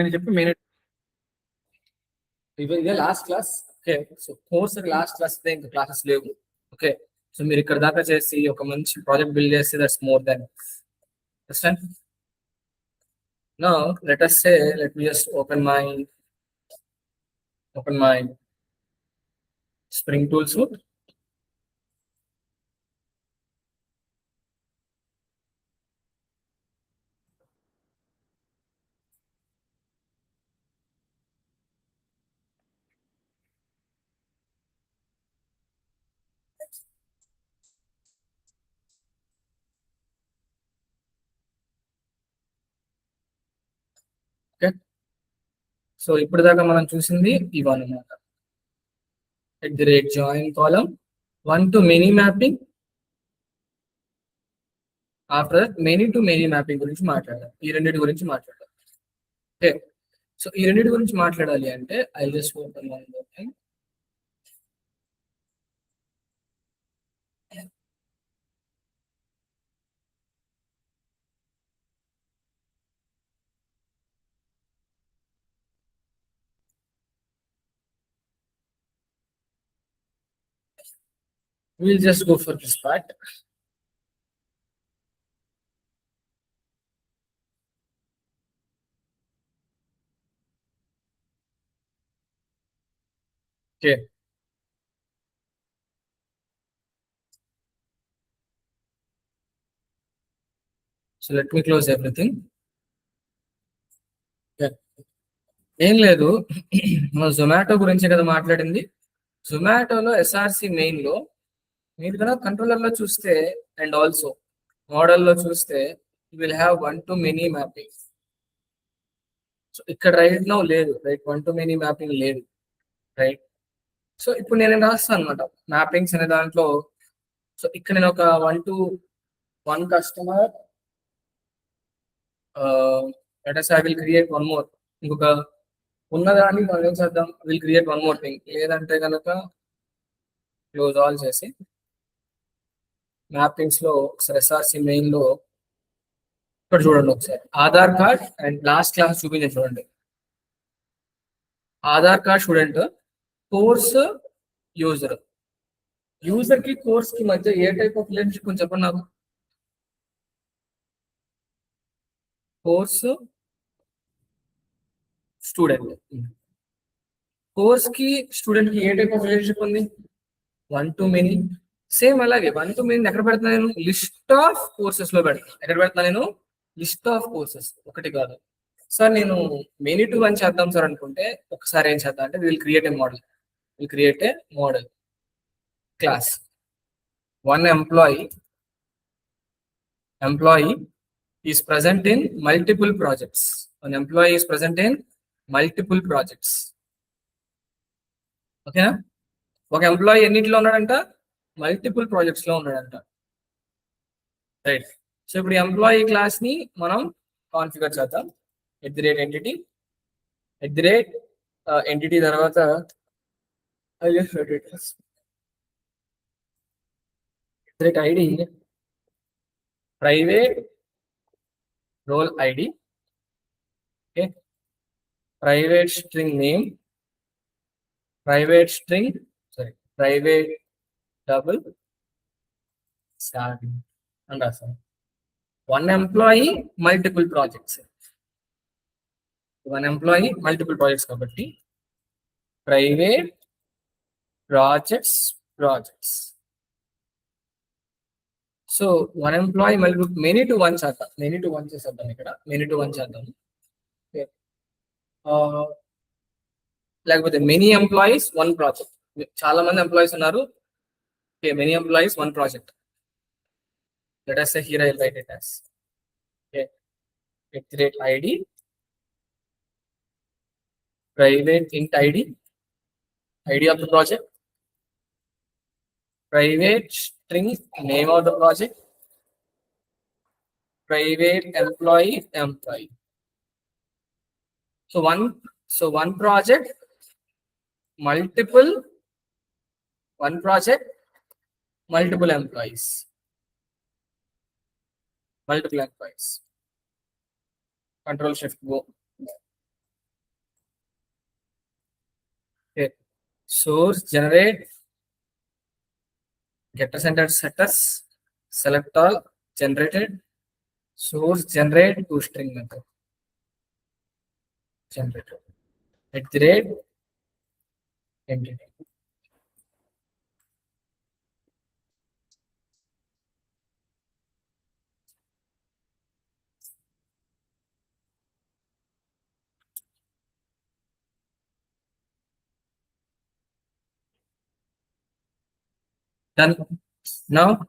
అని చెప్పి మెయిన్ ఇదే last class. Okay, so course last class ఇంకా క్లాసెస్ లేవు. ఓకే, సో మీరు ఇక్కడ దాకా చేసి ఒక మంచి ప్రాజెక్ట్ బిల్డ్ చేస్తే that's more than. Understand? Now let us say, let me just open my Spring Tool suite. Okay, so ఇప్పుడు దాకా మనం చూసింది ఇవన్నమాట. At the rate join column 1 to many mapping. After many to many mapping గురించి మాట్లాడాలి. ఈ రెండింటి గురించి మాట్లాడాలి. ఓకే, సో ఈ రెండింటి గురించి మాట్లాడాలి అంటే I just open one more thing. We'll just go for this part. Okay. So let me close everything. Okay. ఏం లేదు, మనం జొమాటో గురించే కదా మాట్లాడింది. జొమాటోలో ఎస్ఆర్సి మెయిన్ లో మీరు కనుక కంట్రోలర్ లో చూస్తే అండ్ ఆల్సో మోడల్లో చూస్తే will have 1 to many mapping. So ఇక్కడ రైట్ నో లేదు, రైట్ 1 to many మ్యాపింగ్ లేదు, రైట్. సో ఇప్పుడు నేను రాస్తాను అనమాట మ్యాపింగ్స్ అనే దాంట్లో. సో ఇక్కడ నేను ఒక 1 to 1 customer, I will create one more. ఇంకొక ఉన్నదాన్ని మనం ఏం చేద్దాం, will create one more thing. లేదంటే కనుక క్లోజ్ ఆల్ చేసి మ్యాపింగ్స్ లో ఒకసారి ఎస్ఆర్సి మెయిన్ లో ఇక్కడ చూడండి ఒకసారి Aadhaar card and last class చూపించండి. చూడండి, Aadhaar card student, course user. User కి కోర్స్ కి మధ్య ఏ టైప్ ఆఫ్ రిలేషన్షిప్ కొంచెం చెప్పండి నాకు. కోర్స్ స్టూడెంట్, కోర్స్ కి స్టూడెంట్ కి ఏ టైప్ ఆఫ్ రిలేషన్షిప్ ఉంది? 1 to many. సేమ్ అలాగే 1 to many ఎక్కడ పెడుతున్నా నేను? లిస్ట్ ఆఫ్ కోర్సెస్ లో పెడతాను. ఎక్కడ పెడుతున్నా నేను? లిస్ట్ ఆఫ్ కోర్సెస్, ఒకటి కాదు. సార్ నేను మెనీ టు 1 చేద్దాం సార్ అనుకుంటే ఒకసారి ఏం చేద్దాం అంటే will create A modal class. One employee is present in multiple projects. An employee is present in multiple projects. ఓకేనా? ఒక ఎంప్లాయీ ఎన్నిటిలో ఉన్నాడంట? మల్టిపుల్ ప్రాజెక్ట్స్ లో ఉన్నాడంట, రైట్. సో ఇప్పుడు ఎంప్లాయీ క్లాస్ ని మనం కాన్ఫిగర్ చేద్దాం. @entity తర్వాత @id private role ID, okay, private string name, private double starting and రాస్తాం. వన్ ఎంప్లాయీ మల్టిపుల్ ప్రాజెక్ట్స్ కాబట్టి private projects. So one employee many to one చేద్దాం. ఇక్కడ మెనీ టు వన్ చేద్దాం. లేకపోతే మెనీ ఎంప్లాయీస్ వన్ ప్రాజెక్ట్. చాలా మంది employees ఉన్నారు. Okay, many employees one project. Let us say here I'll write it as @id private int id of the project, private string name of the project, private employee. So one project, multiple employees. Control shift go. Okay. Source generate getters and setters, select all, generated, source generate toString method, generated, at the rate, entity. Done. Now,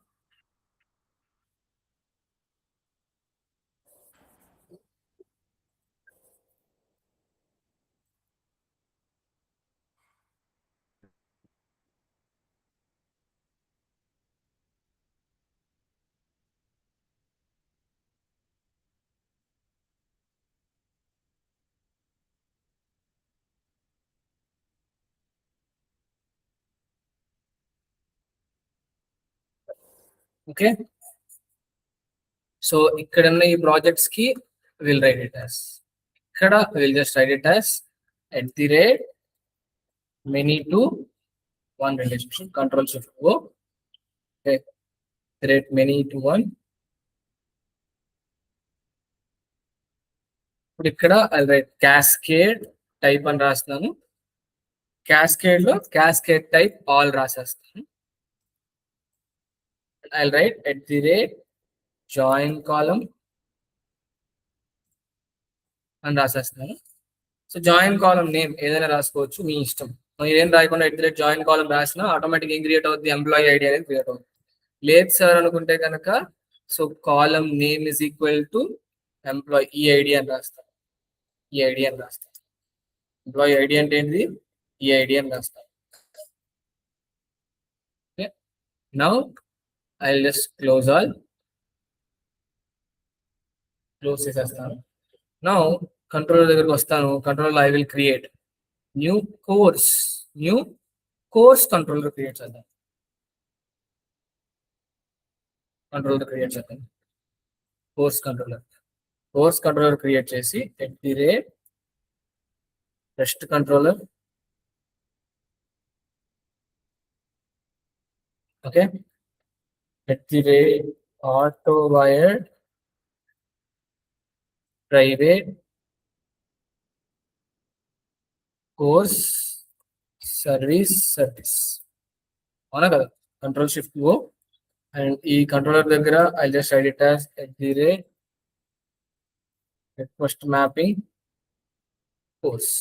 okay. So ikkadunna ee projects ki we'll write it as ikkada we'll just write it as at the rate many to one relationship control shift O, okay, rate many to one. ఇప్పుడు ఇక్కడ I'll write cascade type అని రాస్తున్నాను. Cascade లో cascade type all రాసేస్తాను. I'll write at the rate join column అని రాసేస్తాను. So join కాలం name ఏదైనా రాసుకోవచ్చు, మీ ఇష్టం. ఏం రాయకుండా ఎట్ ది రేట్ జాయిన్ కాలం రాసినా ఆటోమేటిక్ ఏం క్రియేట్ అవుతుంది, ఎంప్లాయీ ఐడి అనేది క్రియేట్ అవుతుంది. లేదు సార్ అనుకుంటే కనుక so column name is equal to employee EID అని రాస్తాను. ఈఐడి అని రాస్తాను. ఎంప్లాయీ ఐడి అంటే ఏంటిది, ఈఐడి అని రాస్తాను. Okay, now I just close all, close చేసేస్తాను. నౌ కంట్రోలర్ దగ్గరికి వస్తాను. Controller I will create new course controller create చేద్దాం. కంట్రోలర్ క్రియేట్ చేద్దాం. కోర్స్ కంట్రోలర్ క్రియేట్ చేసి at the rate test controller, okay, at the rate auto wired private course service అవునా కదా, control shift oh. And ఈ controller దగ్గర I just write it as at the rate request mapping course.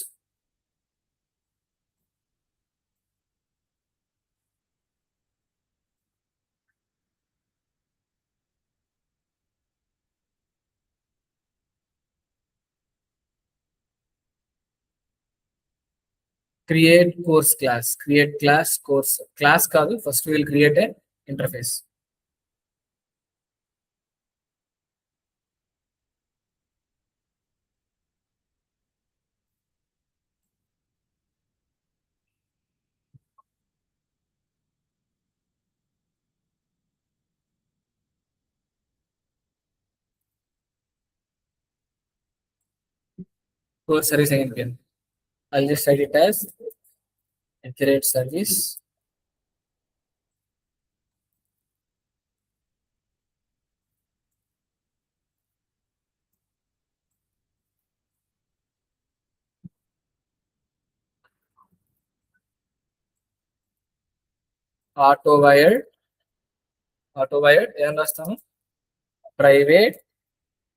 Create course class, create class course class కాదు, first will create A interface. Course service అయింది. I'll just write it as at the rate service auto wired ఏం రాస్తాము, private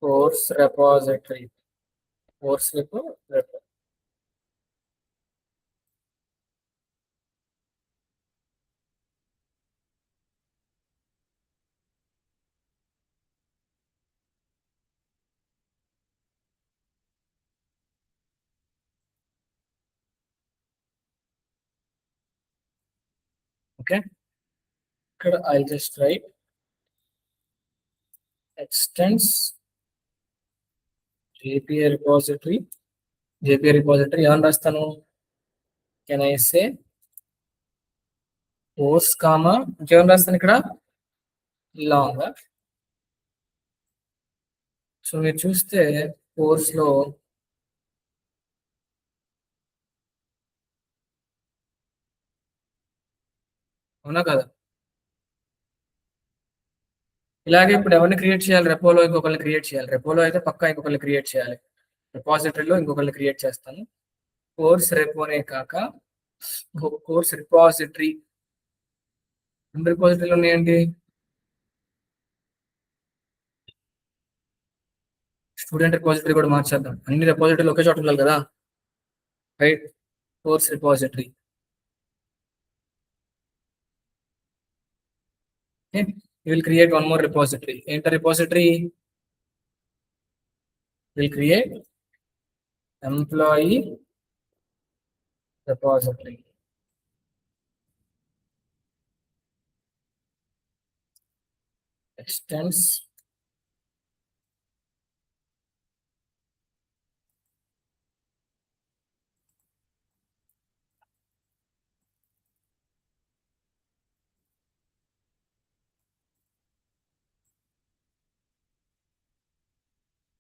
course repository, course repo. Okay, ఇక్కడ I'll just write extends JPA repository ఏమని రాస్తాను, can I say course comma ఇంకేమని రాస్తాను ఇక్కడ long. So మీరు చూస్తే కోర్స్ లో అవునా కదా? ఇలాగే ఇప్పుడు ఎవరిని క్రియేట్ చేయాలి? రెపోలో ఇంకొకరిని క్రియేట్ చేయాలి. రెపోలో అయితే పక్కా ఇంకొకరిని క్రియేట్ చేయాలి. రిపాజిటరీలో ఇంకొకరిని క్రియేట్ చేస్తాను. కోర్స్ రెపోనే కాక కోర్స్ రిపాజిటరీ. రెండు రిపాజిటరీలు ఉన్నాయండి. స్టూడెంట్ రిపాజిటరీ కూడా మార్చేద్దాం. అన్ని రిపాజిటరీలు ఒకే చోట ఉండాలి కదా, right? Course repository. Will create one more repository. ఏంట repository? Will create employee repository. Extends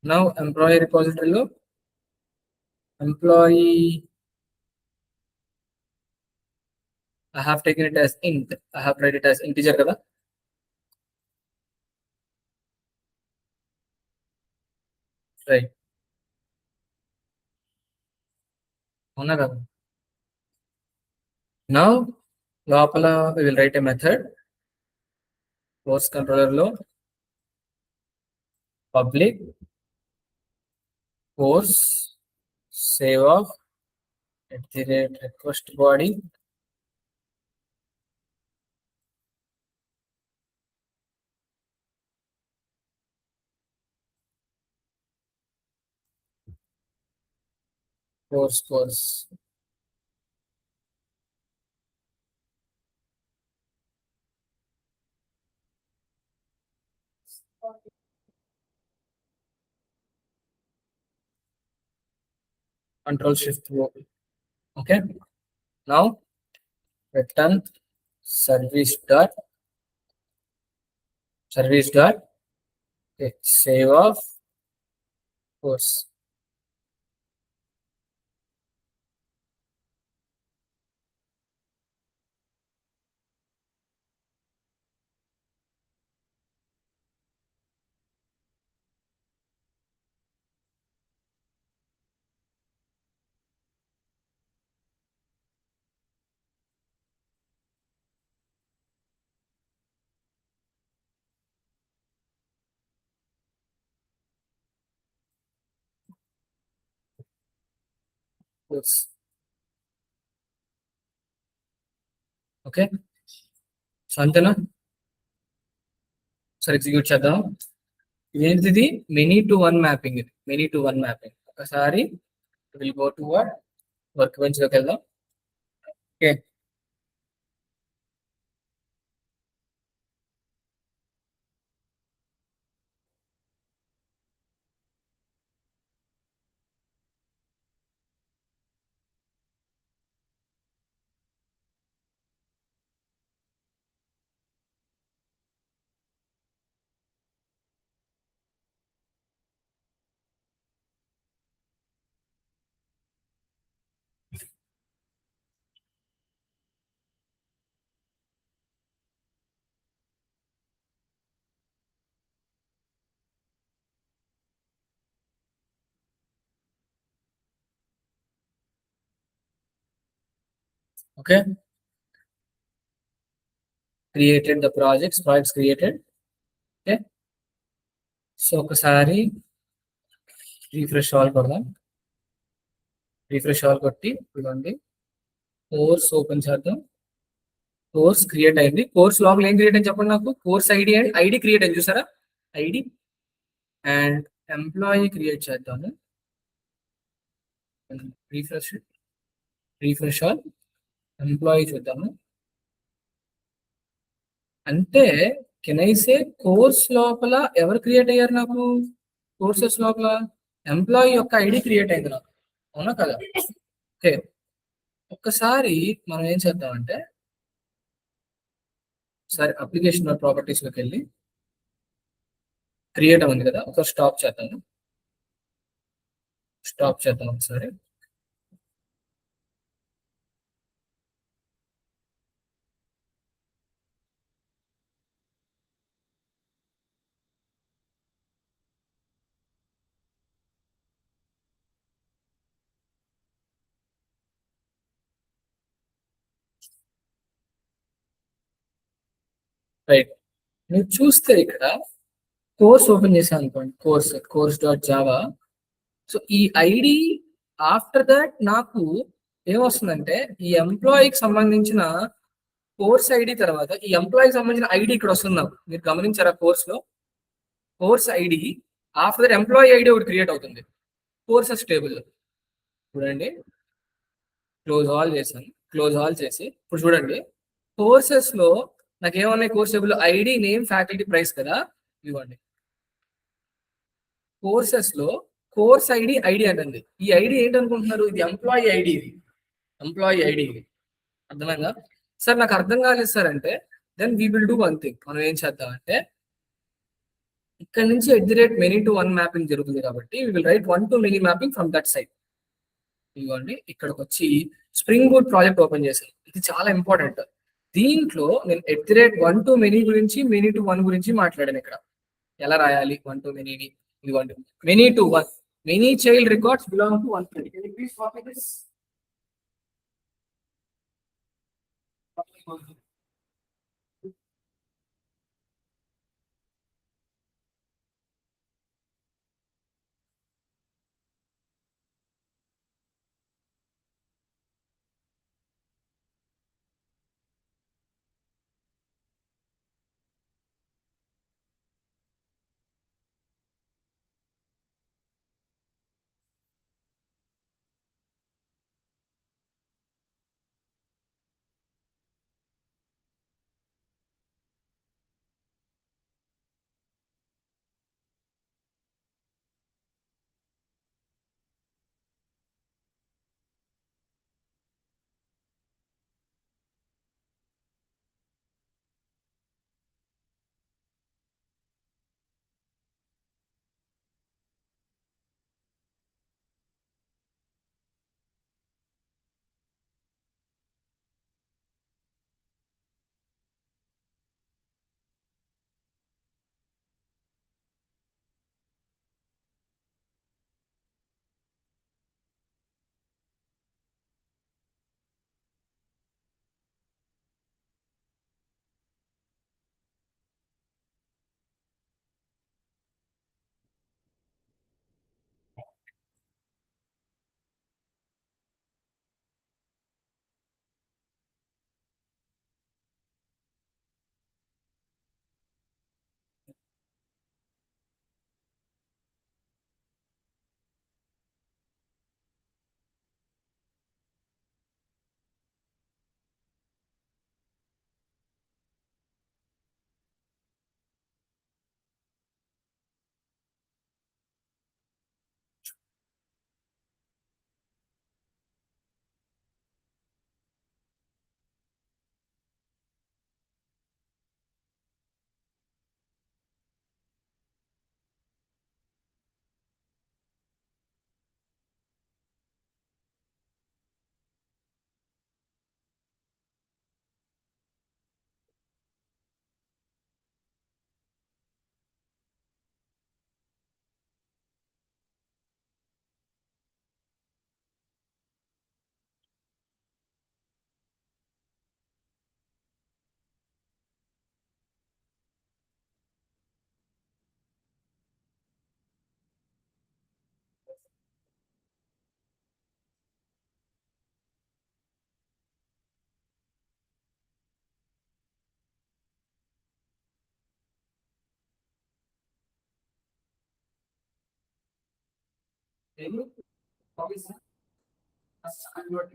now employee రిపాజిటరీలో employee I have taken it as int. I have write it as integer కదా. Right, అవునా కదా? నౌ లోపల we will write a method. Course controller లో public course save of @request body course. Control Shift O. Okay. Now return service dot save of course. Course. Okay, so అంతేనా? సరే execute చేద్దాం. ఏంటిది? Many to one mapping. ఇది many to one mapping. ఒకసారి will go to work bench లోకి వెళ్దాం. Okay, okay, created the projects created. Okay, so ఒకసారి refresh all కొడదాం. రీఫ్రెష్ ఆల్ కొట్టి ఇవ్వండి, కోర్స్ ఓపెన్ చేద్దాం. కోర్స్ క్రియేట్ అయింది. కోర్స్ లోపల ఏం క్రియేట్ అని చెప్పండి నాకు. Course ID and ID create అయింది, చూసారా? ఐడి అండ్ ఎంప్లాయీ క్రియేట్ చేద్దాము. రీఫ్రెష్ ఆల్ ఎంప్లాయీ చూద్దాము. అంటే కెనైసే కోర్స్ లోపల ఎవరు క్రియేట్ అయ్యారు నాకు? కోర్సెస్ లోపల ఎంప్లాయీ యొక్క ఐడి క్రియేట్ అయింది నాకు, అవునా కదా? ఓకే, ఒక్కసారి మనం ఏం చేద్దామంటే, సరే అప్లికేషన్ ప్రాపర్టీస్ లోకి వెళ్ళి క్రియేట్ అయింది కదా, ఒకసారి స్టాప్ చేద్దాం ఒకసారి. రైట్. మీరు చూస్తే ఇక్కడ కోర్స్ ఓపెన్ చేశాను అనుకోండి, కోర్స్ డాట్ జావా. సో ఈ ఐడి ఆఫ్టర్ దట్ నాకు ఏమొస్తుందంటే ఈ ఎంప్లాయీకి సంబంధించిన కోర్స్ ఐడి తర్వాత ఈ ఎంప్లాయీకి సంబంధించిన ఐడి ఇక్కడ వస్తుంది నాకు. మీరు గమనించారా కోర్స్ లో course ID after that employee ID ఒకటి క్రియేట్ అవుతుంది కోర్సెస్ టేబుల్. చూడండి, క్లోజ్ ఆల్ చేసి ఇప్పుడు చూడండి కోర్సెస్ లో నాకు ఏమన్నాయి course table ID name faculty price కదా. ఇవ్వండి కోర్సెస్ లో కోర్స్ ఐడి ఐడి అంటుంది. ఈ ఐడి ఏంటనుకుంటున్నారు? ఇది ఎంప్లాయీ ఐడి, ఇది ఎంప్లాయీ ఐడి ఇది. అర్థమైందా సార్? నాకు అర్థం కాలేదు సార్ అంటే then we will do one thing. మనం ఏం చేద్దామంటే ఇక్కడ నుంచి @many to 1 మ్యాపింగ్ జరుగుతుంది కాబట్టి we will write 1 to many mapping from that side. ఇదిగోండి ఇక్కడికి వచ్చి స్ప్రింగ్ బూట్ ప్రాజెక్ట్ ఓపెన్ చేశాను. ఇది చాలా ఇంపార్టెంట్. దీంట్లో నేను @1 to many గురించి many to 1 గురించి మాట్లాడాను. ఇక్కడ ఎలా రాయాలి 1 to many? ఇదిగోండి many to 1, many child records belong to one thread. Can you please copy this? Can you copy, sir? I'm not.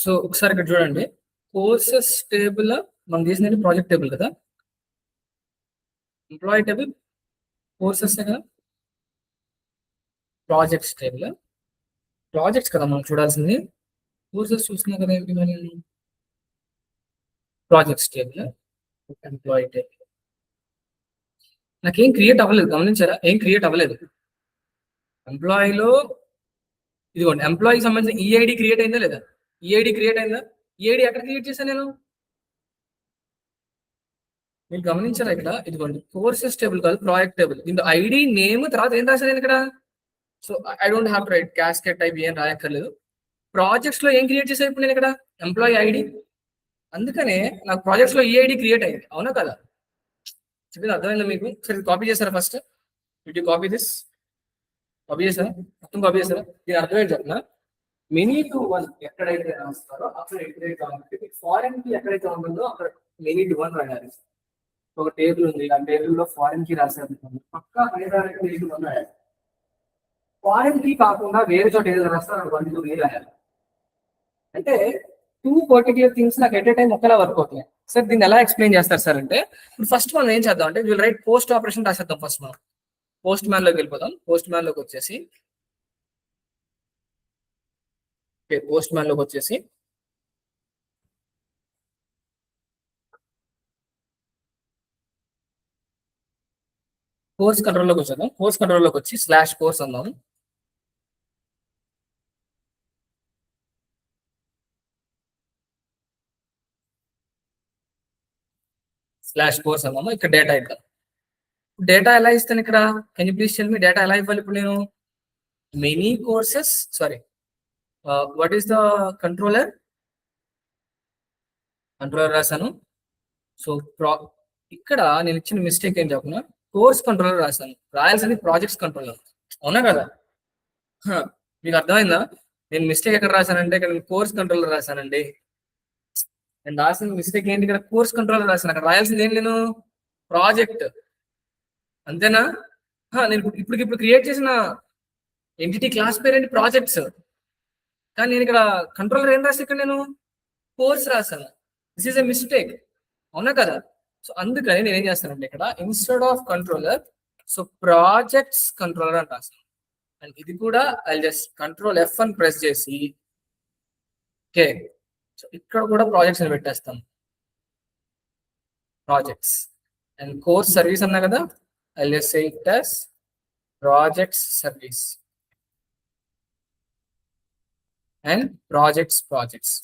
So ఒకసారి ఇక్కడ చూడండి, కోర్సెస్ టేబుల్ మనం తీసినది ప్రాజెక్ట్ టేబుల్ కదా, ఎంప్లాయీ టేబుల్ కోర్సెస్ కదా, ప్రాజెక్ట్స్ టేబుల్ ప్రాజెక్ట్స్ కదా మనం చూడాల్సింది. కోర్సెస్ చూసినా కదా ఏంటి మరి, ప్రాజెక్ట్స్ టేబుల్, ఎంప్లాయీ టేబుల్. నాకేం క్రియేట్ అవ్వలేదు, గమనించారా? ఏం క్రియేట్ అవ్వలేదు. ఎంప్లాయీలో ఇదిగోండి, ఎంప్లాయీకి సంబంధించిన ఈఐడి క్రియేట్ అయిందా లేదా? ఈఐడి క్రియేట్ అయిందా? ఈఐడి ఎక్కడ క్రియేట్ చేశాను నేను? మీరు గమనించారా ఇక్కడ? ఇదిగోండి, కోర్సెస్ టేబుల్ కాదు, ప్రాజెక్ట్ టేబుల్. దీంట్లో ఐడి నేమ్ తర్వాత ఏం రాశాను నేను ఇక్కడ? So I don't have to right cascade type, ఏం రాయక్కర్లేదు. ప్రాజెక్ట్స్ లో ఏం క్రియేట్ చేశాను ఇప్పుడు నేను ఇక్కడ? Employee ID. అందుకనే నాకు ప్రాజెక్ట్స్ లో ఈఐడి క్రియేట్ అయింది, అవునా కదా? చెప్పింది అర్థమైందా మీకు? సరే కాపీ చేశారా first? You copy this, copy చేశారా? మొత్తం కాపీ చేశారా? దీని అర్థం ఏంటి చెప్పిన, మెనీ టు వన్ ఎక్కడైతే రాస్తారో అక్కడ ఎక్కడైతే ఉంటుంది, ఫారెన్ కి ఎక్కడైతే ఉంటుందో అక్కడ మెనీ టు వన్ రాయాలి. ఒక టేబుల్ ఉంది, ఆ టేబుల్ లో ఫారెన్ కి రాసేది పక్కా అనేదానికి మెనీ టు వన్ రాయాలి. ఫారెన్ కి కాకుండా వేరే చోట ఏదైనా రాస్తారు, 1 to 3 రాయాలి. అంటే 2 పర్టికులర్ థింగ్స్ నాకు ఎట్ ఏ టైం ఒకేలా వర్క్ అవుతాయి. సార్ దీన్ని ఎలా ఎక్స్ప్లెయిన్ చేస్తారు సార్ అంటే, ఇప్పుడు ఫస్ట్ మనం ఏం చేద్దాం అంటే, విల్ రైట్ పోస్ట్ ఆపరేషన్ రాసేద్దాం. ఫస్ట్ మనం పోస్ట్ మ్యాన్ లోకి వెళ్ళిపోదాం. పోస్ట్ మ్యాన్ లోకి వచ్చేసి కోర్స్ కంట్రోల్ లోకి వచ్చేద్దాం. కోర్స్ కంట్రోల్ లోకి వచ్చి /కోర్స్ అందాం. /కోర్స్ అన్నాము. ఇక్కడ డేటా ఇద్దాం. డేటా ఎలా ఇస్తాను ఇక్కడ? Can you please tell me data ఎలా ఇవ్వాలి ఇప్పుడు నేను? Many courses, sorry, what is the controller రాశాను. సో ఇక్కడ నేను ఇచ్చిన మిస్టేక్ ఏం చెప్పిన, కోర్స్ కంట్రోలర్ రాశాను. రాయాల్సింది ప్రాజెక్ట్స్ కంట్రోలర్, అవునా కదా? మీకు అర్థమైందా? నేను మిస్టేక్ ఎక్కడ రాశానంటే, ఇక్కడ నేను కోర్స్ కంట్రోలర్ రాశానండి. నేను రాసిన మిస్టేక్ ఏంటి? ఇక్కడ కోర్స్ కంట్రోలర్ రాశాను. అక్కడ రాయాల్సింది ఏంటి? నేను ప్రాజెక్ట్, అంతేనా? నేను ఇప్పుడు క్రియేట్ చేసిన ఎంటిటీ క్లాస్ పేరు ఏంటి? ప్రాజెక్ట్స్. కానీ నేను ఇక్కడ కంట్రోలర్ ఏం రాసి, ఇక్కడ నేను కోర్స్ రాశాను. దిస్ ఈస్ ఎ మిస్టేక్, అవునా కదా? సో అందుకని నేను ఏం చేస్తానంటే, ఇక్కడ instead of controller, so projects controller అని రాస్తాను. అండ్ ఇది కూడా ఐ జస్ట్ కంట్రోల్ F అని ప్రెస్ చేసి, ఓకే, సో ఇక్కడ కూడా ప్రాజెక్ట్స్ అని పెట్టేస్తాం. ప్రాజెక్ట్స్ అండ్ కోర్స్ సర్వీస్ అన్నా కదా, I just say it as projects service and projects.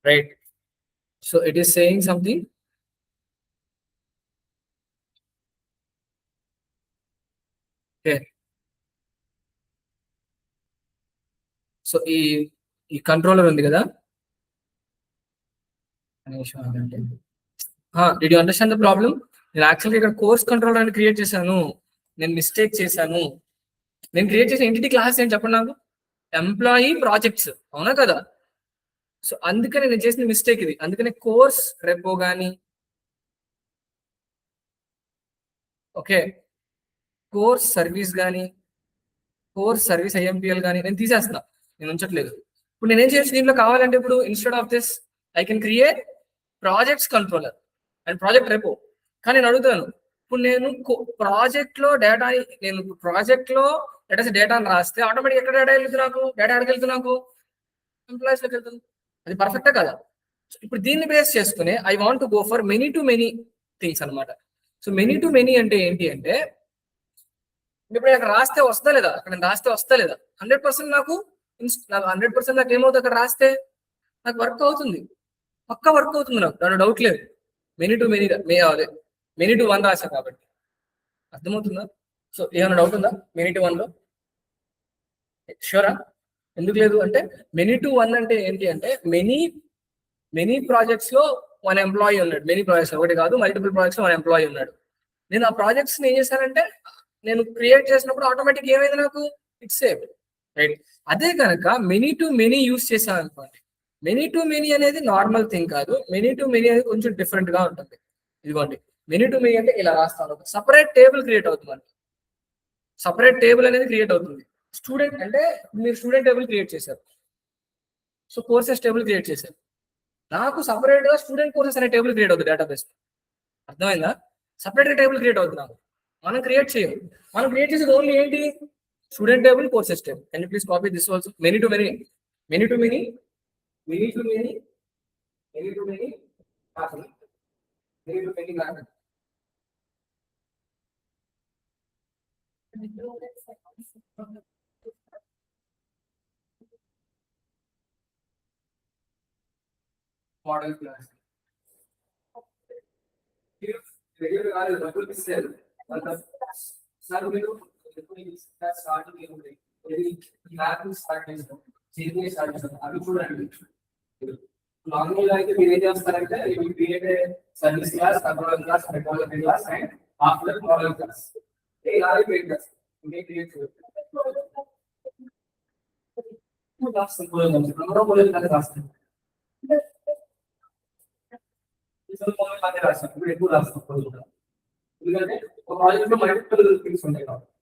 Right. So it is saying something. Okay. So ఈ కంట్రోలర్ ఉంది కదా, did you understand the problem? నేను యాక్చువల్గా ఇక్కడ కోర్స్ కంట్రోలర్ అని క్రియేట్ చేశాను. నేను మిస్టేక్ చేశాను. నేను క్రియేట్ చేసిన ఎంటిటీ క్లాస్ ఏంటి చెప్పండి నాకు? ఎంప్లాయీ ప్రాజెక్ట్స్, అవునా కదా? సో అందుకని నేను చేసిన మిస్టేక్ ఇది. అందుకని కోర్స్ రెపో కానీ, ఓకే, కోర్స్ సర్వీస్ కానీ, కోర్స్ సర్వీస్ IMPL కానీ నేను తీసేస్తున్నా, నేను ఉంచట్లేదు. ఇప్పుడు నేనేం చేయొచ్చు దీంట్లో కావాలంటే, ఇప్పుడు instead of this I can create projects controller and project repo. కానీ నేను అడుగుతాను, ఇప్పుడు నేను ప్రాజెక్ట్ లో డేటాని రాస్తే ఆటోమేటిక్ ఎక్కడ డేటా వెళ్తుంది నాకు? డేటా ఎక్కడికి వెళ్తుంది నాకు? ఎంప్లాయీస్ లోకి వెళ్తుంది. అది పర్ఫెక్టా కదా? ఇప్పుడు దీన్ని బేస్ చేసుకుని I want to go for many to many things అనమాట. సో మెనీ టు మెనీ అంటే ఏంటి అంటే, ఇప్పుడు అక్కడ రాస్తే వస్తా లేదా? అక్కడ నేను రాస్తే వస్తా లేదా? 100% నాకు 100% నాకు ఏమవుతుంది? అక్కడ రాస్తే నాకు వర్క్ అవుతుంది, పక్కా వర్క్ అవుతుంది నాకు, దాని డౌట్ లేదు. Many to many to one రాశా కాబట్టి. అర్థమవుతుందా? సో ఏమైనా డౌట్ ఉందా మెనీ టు 1 లో? షూరా? ఎందుకు లేదు అంటే, మెనీ టు 1 అంటే ఏంటి అంటే, మెనీ ప్రాజెక్ట్స్ లో 1 ఎంప్లాయీ ఉన్నాడు. మెనీ ప్రాజెక్ట్స్ ఒకటి కాదు, మల్టిపుల్ ప్రాజెక్ట్స్ లో 1 ఎంప్లాయీ ఉన్నాడు. నేను ఆ ప్రాజెక్ట్స్ ఏం చేశానంటే, నేను క్రియేట్ చేసినప్పుడు ఆటోమేటిక్ ఏమైంది నాకు? It's save, right? అదే కనుక మెనీ టు మెనీ యూస్ చేశాను అనుకోండి, మెనీ టు మెనీ అనేది నార్మల్ థింగ్ కాదు, మెనీ టు మెనీ అనేది కొంచెం డిఫరెంట్ గా ఉంటుంది. ఇదిగోండి, మెనీ టు మెనీ అంటే ఇలా రాస్తాను, సపరేట్ టేబుల్ క్రియేట్ అవుతుంది మనకి, సపరేట్ టేబుల్ అనేది క్రియేట్ అవుతుంది. స్టూడెంట్ అంటే మీరు స్టూడెంట్ టేబుల్ క్రియేట్ చేశారు, సో కోర్సెస్ టేబుల్ క్రియేట్ చేశారు, నాకు సపరేట్ గా స్టూడెంట్ కోర్సెస్ అనే టేబుల్ క్రియేట్ అవుతుంది డేటాబేస్. అర్థమైందా? సపరేట్ గా టేబుల్ క్రియేట్ అవుతుంది నాకు, మనం క్రియేట్ చేయం. మనం క్రియేట్ చేసేది ఓన్లీ ఏంటి? Student table, courses table. Can you please copy this also? Many to many, many to many, many to many, many to many, many to many కాదు. Modal class regular కాదు, డబ్బులు ఇస్తారు sir. మీరు starting ఏముంది, start చేస్తాం, serious start చేస్తాం, అవి చూడండి. నార్మల్ గా అయితే మీరు ఏం చేస్తారంటే create service class, control class, metrology class and after model class ఇలా క్రియేట్ చేస్తాం. క్రియేట్ రాస్తాం, రాస్తాం, ఇప్పుడు ఎక్కువ రాస్తాం. ఎందుకంటే ఒక ప్రాజెక్ట్ లో మల్టిపుల్ థింగ్స్ ఉంటాయి కాబట్టి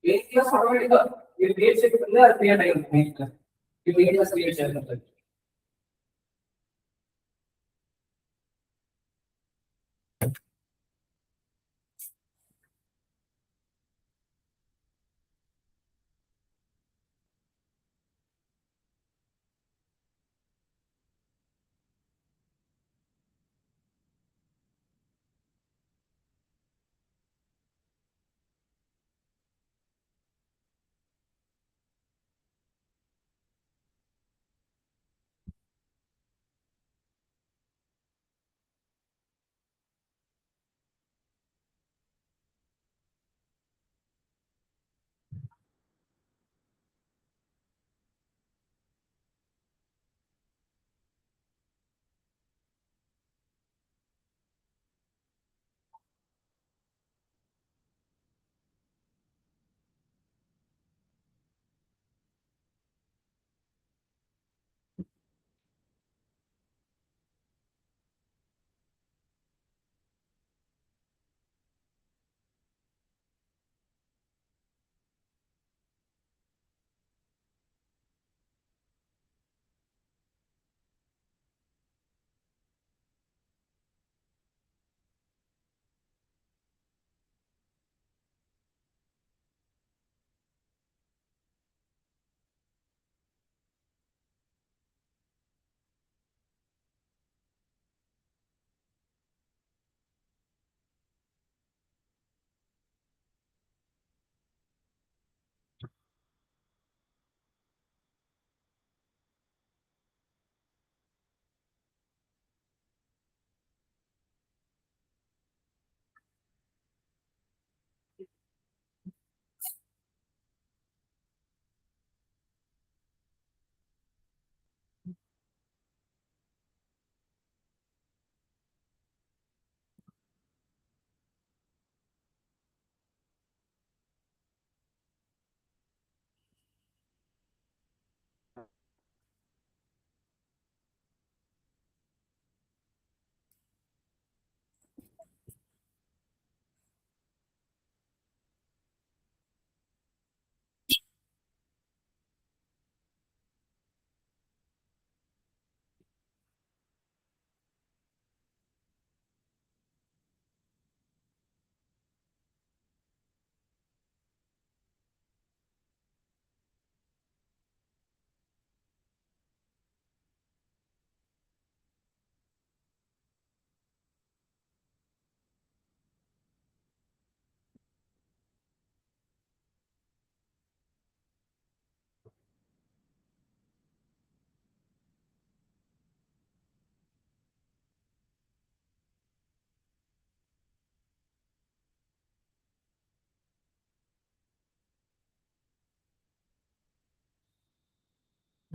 ఏం క్లాస్ ఆటోమేటిక్ గా మీరు క్రియేట్ చేయకుండా అది క్రియేట్ అయ్యింది. మెయిన్ క్లాస్ ఈ మెయిన్ క్లాస్ క్రియేట్ చేయాలి.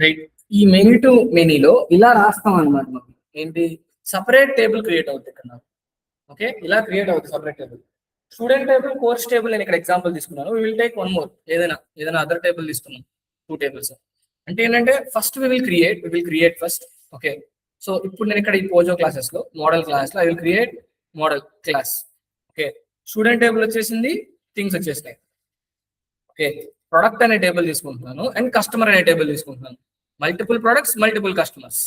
రైట్, ఈ మెనీ టు మెనీలో ఇలా రాస్తాం అనమాట. మనం ఏంటి, సపరేట్ టేబుల్ క్రియేట్ అవుతుంది ఇక్కడ నాకు. ఓకే, ఇలా క్రియేట్ అవుతుంది separate table. Student table, course table నేను ఇక్కడ ఎగ్జాంపుల్ తీసుకున్నాను. విల్ టేక్ వన్ మోర్, ఏదైనా అదర్ టేబుల్ తీసుకున్నాం, 2 టేబుల్స్. అంటే ఏంటంటే first we will create first. Okay, so ఇప్పుడు నేను ఇక్కడ ఈ పోజో క్లాసెస్ లో మోడల్ క్లాస్ లో I will create model class. Okay, student table వచ్చేసింది, థింగ్స్ వచ్చేసినాయి. ఓకే, ప్రొడక్ట్ అనే టేబుల్ తీసుకుంటున్నాను అండ్ కస్టమర్ అనే టేబుల్ తీసుకుంటున్నాను. Multiple products, multiple customers.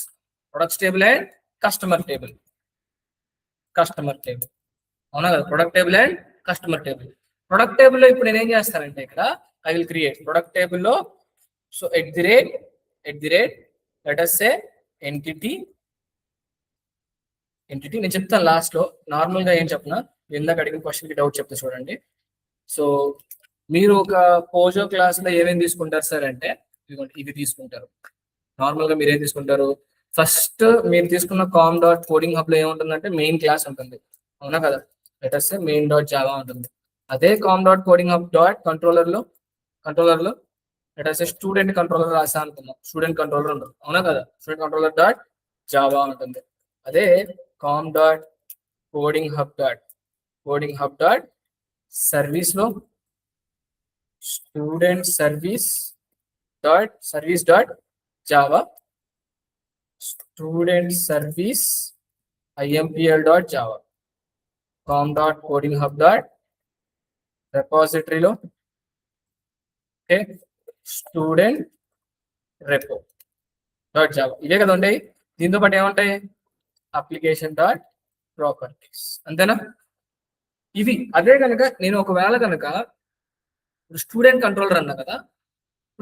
Products table and customer table. అవునా కదా, product table and customer table. Product table లో ఇప్పుడు నేను ఏం చేస్తానంటే ఇక్కడ I will create product table లో so at the rate let us say entity నేను చెప్తాను లాస్ట్ లో. నార్మల్ గా ఏం చెప్పనా, ఇందాక అడిగిన క్వశ్చన్ కి డౌట్ చెప్తే చూడండి. సో మీరు ఒక పోజో క్లాస్ లో ఏమేమి తీసుకుంటారు సార్ అంటే ఇవి తీసుకుంటారు. నార్మల్ గా మీరు ఏం తీసుకుంటారు, ఫస్ట్ మీరు తీసుకున్న కామ్ డాట్ కోడింగ్ హబ్ లో ఏముంటుందంటే మెయిన్ క్లాస్ ఉంటుంది. అవునా కదా, let us say main dot Java ఉంటుంది. అదే com dot coding hub dot controller లో let us say student controller రాసా అనుకున్నాం. స్టూడెంట్ కంట్రోలర్ ఉంటుంది. అవునా కదా, స్టూడెంట్ కంట్రోలర్ డాట్ జావా ఉంటుంది. అదే com dot coding hub dot service లో student service dot Java, student service IMPL dot Java, com dot coding hub dot రెపాజిటరీలో okay student repo dot Java. ఇవే కదా ఉంటాయి. దీంతో పాటు ఏముంటాయి, అప్లికేషన్ డాట్ ప్రాపర్టీస్. అంతేనా, ఇవి. అదే కనుక నేను ఒకవేళ కనుక స్టూడెంట్ కంట్రోలర్ అన్నా కదా,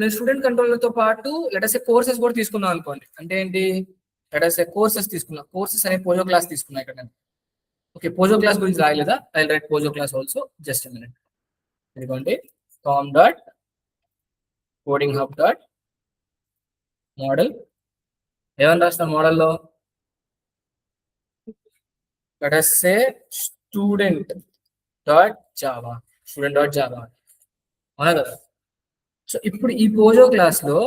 నేను స్టూడెంట్ కంట్రోలర్ తో పాటు లెట్ us say కోర్సెస్ కూడా తీసుకున్నాం అనుకోండి. అంటే ఏంటి, లెట్ us say కోర్సెస్ తీసుకున్నా, కోర్సెస్ అనే పోజో క్లాస్ తీసుకున్నా ఇక్కడ నేను. ఓకే, పోజో క్లాస్ గురించి రాయలేదా, I write POJO class also. Just minute. ఇదిగోండి com dot coding hub dot model. ఏమని రాస్తాం మోడల్లో, let us say student dot Java. అవునా కదా. సో ఇప్పుడు ఈ పోజో క్లాస్ లో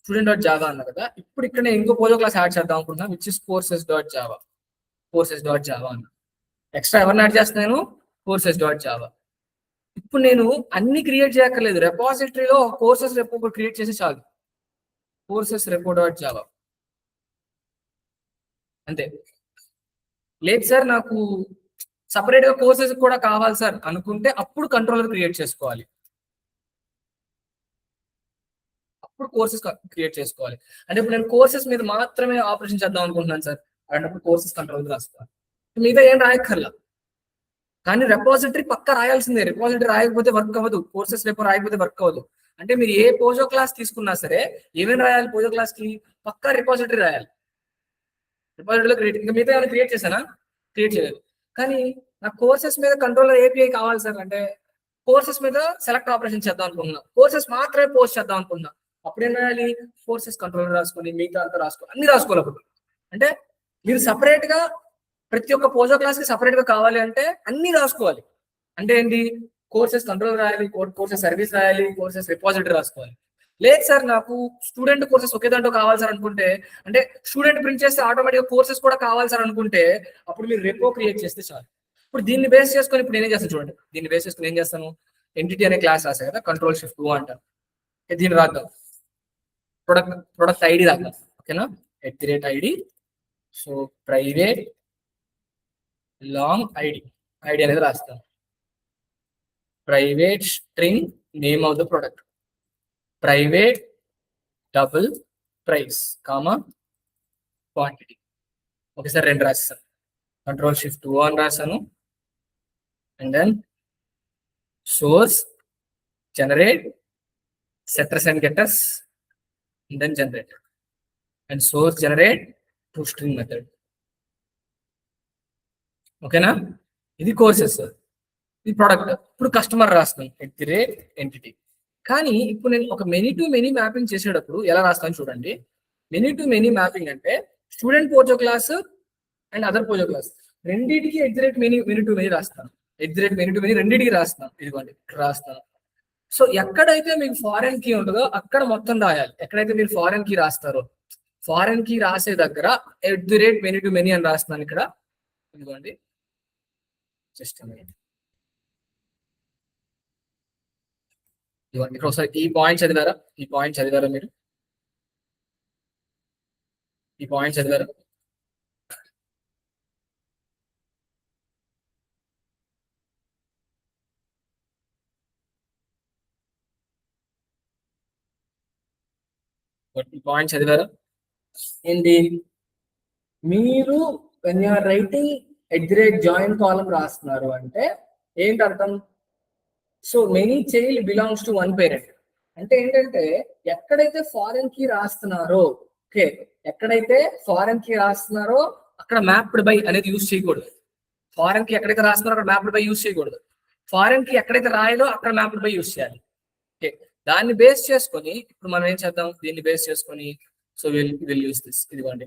స్టూడెంట్ డాట్ జావా అన్నా కదా, ఇప్పుడు ఇక్కడ నేను ఇంకో పోజో క్లాస్ యాడ్ చేద్దాం అనుకుంటున్నా, which is courses dot Java అన్న. ఎక్స్ట్రా ఎవరిని యాడ్ చేస్తున్నాను, కోర్సెస్ డాట్ జావా. ఇప్పుడు నేను అన్ని క్రియేట్ చేయక్కర్లేదు, రెపాజిటరీలో కోర్సెస్ రెపో క్రియేట్ చేసి చాలు. కోర్సెస్ రెపో డాట్ జావా అంతే. లేదు సార్ నాకు సపరేట్ గా కోర్సెస్ కూడా కావాలి సార్ అనుకుంటే అప్పుడు కంట్రోలర్ క్రియేట్ చేసుకోవాలి. అంటే ఇప్పుడు నేను కోర్సెస్ మీద మాత్రమే ఆపరేషన్ చేద్దాం అనుకుంటున్నాను సార్, అలాంటప్పుడు కోర్సెస్ కంట్రోల్ రాసుకోవాలి. మిగతా ఏం రాయక్కర్లా. కానీ రెపాజిటరీ పక్క రాయాల్సిందే. రెపాజిటరీ రాయకపోతే వర్క్ అవ్వదు, కోర్సెస్ రెపో రాయకపోతే వర్క్ అవ్వదు. అంటే మీరు ఏ పోజో క్లాస్ తీసుకున్నా సరే ఏమేమి రాయాలి, పోజో క్లాస్ కి పక్కా రెపాజిటరీ రాయాలి. రెపాజిటరీలో క్రియేట్, ఇంకా మిగతా ఏమైనా క్రియేట్ చేశానా, క్రియేట్ చేయలేదు. కానీ నాకు కోర్సెస్ మీద కంట్రోలర్ API కావాలి సార్ అంటే కోర్సెస్ మీద సెలెక్ట్ ఆపరేషన్ చేద్దాం అనుకుంటున్నా, కోర్సెస్ మాత్రమే పోస్ట్ చేద్దాం అనుకుంటున్నా. అప్పుడు ఏం రాయాలి, కోర్సెస్ కంట్రోలర్ రాసుకొని మిగతా అంతా రాసుకోవాలి, అన్ని రాసుకోవాలి. అప్పుడు అంటే మీరు సపరేట్ గా ప్రతి ఒక్క పోజో క్లాస్ కి సపరేట్ గా కావాలి అంటే అన్ని రాసుకోవాలి. అంటే ఏంటి, కోర్సెస్ కంట్రోల్ రాయాలి, కోర్సెస్ సర్వీస్ రాయాలి, కోర్సెస్ రిపాజిటరీ రాసుకోవాలి. లేదు సార్ నాకు స్టూడెంట్ కోర్సెస్ ఒకే దాంట్లో కావాలి సార్ అనుకుంటే, అంటే స్టూడెంట్ ప్రింట్ చేస్తే ఆటోమేటిక్గా కోర్సెస్ కూడా కావాలి సార్ అనుకుంటే అప్పుడు మీరు రెపో క్రియేట్ చేస్తే చాలు. ఇప్పుడు దీన్ని బేస్ చేసుకొని ఇప్పుడు నేనేం చేస్తాను చూడండి, దీన్ని బేస్ చేసుకుని ఏం చేస్తాను, ఎంటిటీ అనే క్లాస్ రాసా కదా, Ctrl+Shift+U అంటాను. దీన్ని రాద్దాం, ప్రొడక్ట్ ఐడి రాద్దాం. ఓకేనా, @ID. So private long ID అనేది రాస్తాను. Private string name of the product, private double price comma quantity. Okay sir, 2 రాస్తాను. Ctrl+Shift+U అని రాస్తాను. And then source generate setters and getters and then generate and source generate toString method. ఓకేనా, ఇది courses, ఇది product. ఇప్పుడు customer రాస్తాను @entity. కానీ ఇప్పుడు నేను ఒక మెనీ టు మెనీ మ్యాపింగ్ చేసేటప్పుడు ఎలా రాస్తాను చూడండి. మెనీ టు మెనీ మ్యాపింగ్ అంటే student పోజో class and other పోజో class రెండింటికి మెనీ టు మెనీ రాస్తాను. మెనీ టు మెనీ రెండింటికి రాస్తాను. ఇదిగోండి రాస్తాను. సో ఎక్కడైతే మీకు ఫారెన్ కీ ఉంటుందో అక్కడ మొత్తం రాయాలి. ఎక్కడైతే మీరు ఫారెన్ కీ రాస్తారో, ఫారెన్ కీ రాసే దగ్గర మెనీ టు మెనీ అని రాస్తున్నాను ఇక్కడ. ఇదిగోండి జస్ట్ ఇదిగోండి ఇక్కడ ఒకసారి ఈ పాయింట్ చదివారా మీరు, ఈ పాయింట్స్ చదివారు? ఈ పాయింట్స్ చదివారా? ఏంటి మీరు when you are writing join column రాస్తున్నారు అంటే ఏంటి అర్థం? So many child belongs to one parent అంటే ఏంటంటే ఎక్కడైతే ఫారెన్ కి రాస్తున్నారో, ఓకే, ఎక్కడైతే ఫారెన్ కి రాస్తున్నారో అక్కడ మ్యాప్డ్ బై అనేది యూజ్ చేయకూడదు. ఫారెన్ కి ఎక్కడైతే రాస్తున్నారో అక్కడ మ్యాప్డ్ బై యూజ్ చేయకూడదు. ఫారెన్ కి ఎక్కడైతే రాయాలో అక్కడ మ్యాప్డ్ బై యూజ్ చేయాలి. ఓకే, దాన్ని బేస్ చేసుకొని ఇప్పుడు మనం ఏం చేద్దాం, దీన్ని బేస్ చేసుకొని సో విల్ యూస్ దిస్. ఇదిగోండి,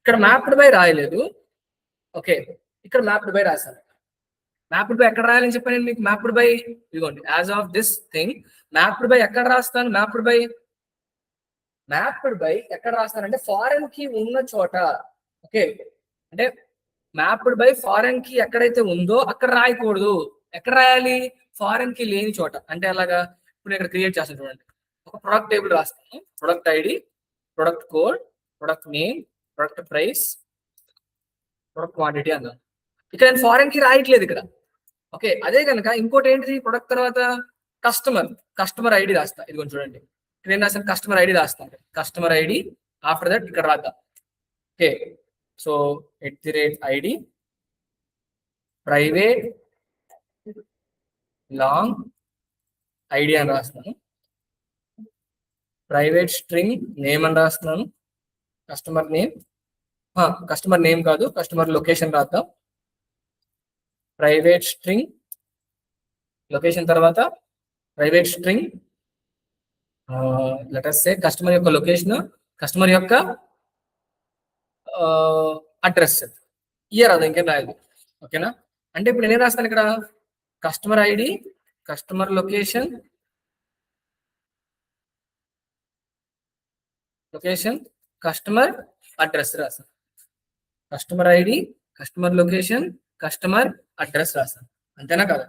ఇక్కడ మ్యాప్డ్ బై రాయలేదు, ఓకే, ఇక్కడ మ్యాప్డ్ బై రాశాను. మ్యాప్డ్ బై ఎక్కడ రాయాలని చెప్పాను నేను మీకు? మ్యాప్డ్ బై ఇదిగోండి, as of this thing mapped by ఎక్కడ రాస్తాను? మ్యాప్డ్ బై ఎక్కడ రాస్తానంటే ఫారెన్ కి ఉన్న చోట. ఓకే, అంటే మ్యాప్డ్ బై ఫారెన్ కి ఎక్కడైతే ఉందో అక్కడ రాయకూడదు. ఎక్కడ రాయాలి? ఫారెన్ కి లేని చోట. అంటే అలాగా ఇప్పుడు ఇక్కడ క్రియేట్ చేస్తాను చూడండి, ఒక ప్రొడక్ట్ టేబుల్ రాస్తాను. Product ID, product code, product name, product price, product quantity అన్నాను. ఇక్కడ నేను ఫారెన్ కి రాయట్లేదు ఇక్కడ. ఓకే, అదే కనుక ఇంకోటి ఏంటి, ప్రొడక్ట్ తర్వాత కస్టమర్ ఐడి రాస్తా. ఇది కొంచెం చూడండి, ఇక్కడ ఏం రాస్తాను? కస్టమర్ ఐడి రాస్తాను. కస్టమర్ ఐడి ఆఫ్టర్ దట్ ఇక్కడ రాద్దాం. Okay, so @ID private long ID అని రాస్తున్నాను. ప్రైవేట్ స్ట్రింగ్ నేమ్ అని రాస్తున్నాను. కస్టమర్ నేమ్ కాదు, కస్టమర్ లొకేషన్ రాద్దాం. ప్రైవేట్ స్ట్రింగ్ లొకేషన్ తర్వాత private string let's say customer యొక్క లొకేషన్, కస్టమర్ యొక్క అడ్రస్, ఇయర్ అది ఇంకేం రాయదు. ఓకేనా? అంటే ఇప్పుడు నేనేం రాస్తాను ఇక్కడ? Customer ID, customer location, customer address రాస్తాను. Customer ID, customer location, customer address రాస్తాను. అంతేనా కదా?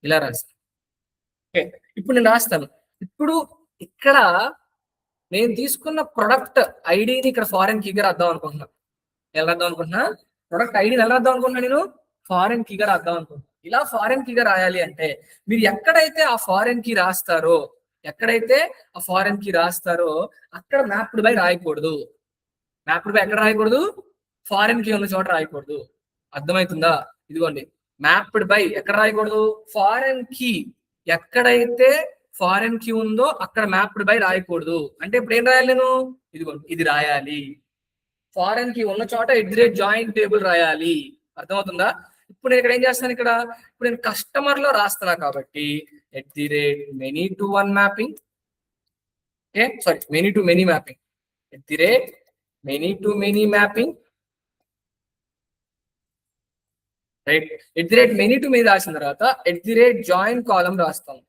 ఇలా రాస్తాను. ఓకే, ఇప్పుడు నేను రాస్తాను. ఇప్పుడు ఇక్కడ నేను తీసుకున్న ప్రొడక్ట్ ఐడిని ఇక్కడ ఫారెన్ కీగా రాద్దాం అనుకుంటున్నా. ఎలా రాద్దాం అనుకుంటున్నా? ప్రొడక్ట్ ఐడిని ఎలా రాద్దాం అనుకుంటున్నా? నేను ఫారెన్ కీగా రాద్దాం అనుకుంటున్నా. ఇలా ఫారెన్ కీగా రాయాలి అంటే మీరు ఎక్కడైతే ఆ ఫారెన్ కీ రాస్తారో అక్కడ మ్యాప్డ్ బై రాయకూడదు. మ్యాప్డ్ బై ఎక్కడ రాయకూడదు? ఫారెన్ కీ ఉన్న చోట రాయకూడదు. అర్థమవుతుందా? ఇదిగోండి, మ్యాప్డ్ బై ఎక్కడ రాయకూడదు? ఫారెన్ కీ ఎక్కడైతే ఫారెన్ కీ ఉందో అక్కడ మ్యాప్డ్ బై రాయకూడదు. అంటే ఇప్పుడు ఏం రాయాలి నేను? ఇదిగోండి, ఇది రాయాలి. ఫారెన్ కీ ఉన్న చోట జాయిన్ టేబుల్ రాయాలి. అర్థమవుతుందా? ఇప్పుడు నేను ఇక్కడ ఏం చేస్తాను? ఇప్పుడు నేను కస్టమర్ లో రాస్తున్నా కాబట్టి many to one mapping, sorry, many to many mapping, many to many mapping, right? many to many రాసిన తర్వాత జాయిన్ కాలం రాస్తాను.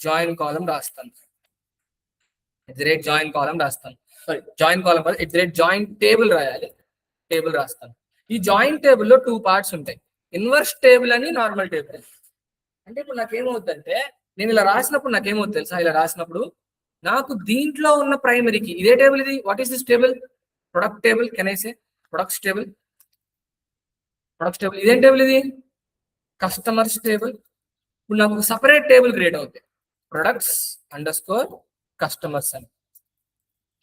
జాయిన్ కాలం రాస్తాను. సారీ, జాయిన్ కాలం జాయిన్ టేబుల్ రాయాలి. టేబుల్ రాస్తాను. ఈ జాయిన్ టేబుల్లో 2 పార్ట్స్ ఉంటాయి, ఇన్వర్స్ టేబుల్ అని, నార్మల్ టేబుల్ అని. అంటే ఇప్పుడు నాకేమవుతుందంటే నేను ఇలా రాసినప్పుడు నాకేమవుతుంది తెలుసా? ఇలా రాసినప్పుడు నాకు దీంట్లో ఉన్న ప్రైమరీకి ఇదే టేబుల్. ఇది what is this table? Product table. Can I say products table? ఇదేం టేబుల్? ఇది కస్టమర్స్ టేబుల్. ఇప్పుడు నాకు సపరేట్ టేబుల్ క్రియేట్ అవుతుంది, ప్రొడక్ట్స్ _ కస్టమర్స్ అని.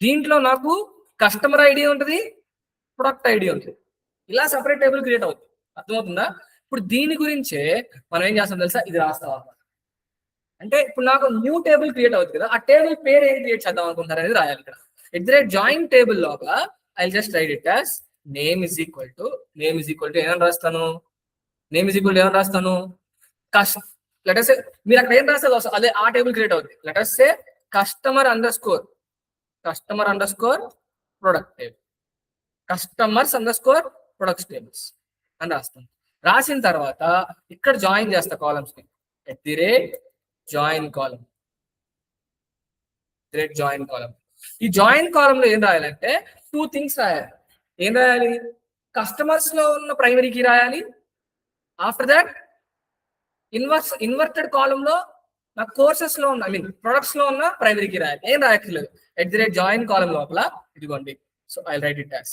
దీంట్లో నాకు కస్టమర్ ఐడి ఉంటుంది, ప్రొడక్ట్ ఐడి ఉంటుంది. ఇలా సపరేట్ టేబుల్ క్రియేట్ అవుతుంది. అర్థమవుతుందా? ఇప్పుడు దీని గురించే మనం ఏం చేస్తాం తెలుసా? ఇది రాస్తాం అన్నమాట. అంటే ఇప్పుడు నాకు న్యూ టేబుల్ క్రియేట్ అవుతుంది కదా, ఆ టేబుల్ పేరు ఏం క్రియేట్ చేద్దాం అనుకుంటున్నారు అనేది రాయాలి ఇక్కడ. జాయిన్ టేబుల్ లోగా I just write it as name is equal to ఏమని రాస్తాను? ఏమని రాస్తాను? లెటర్స్ మీరు అక్కడ ఏం రాస్తారు అదే ఆ టేబుల్ క్రియేట్ అవుతుంది. Let's say customer _ product table, customers _ products tables అని రాస్తాను. రాసిన తర్వాత ఇక్కడ జాయిన్ చేస్తా కాలమ్స్ ని. Join column. ఈ జాయిన్ కాలం లో ఏం రాయాలంటే 2 థింగ్స్ రాయాలి. ఏం రాయాలి? కస్టమర్స్ లో ఉన్న ప్రైమరీకి రాయాలి. ఆఫ్టర్ దట్ ఇన్వర్టెడ్ కాలం లో నా కోర్సెస్ లో ఉన్న ప్రొడక్ట్స్ లో ఉన్న ప్రైమరీకి రాయాలి, ఏం రాయక్కర్లేదు. @జాయిన్ కాలం లోపల ఇదిగోండి. So I write it as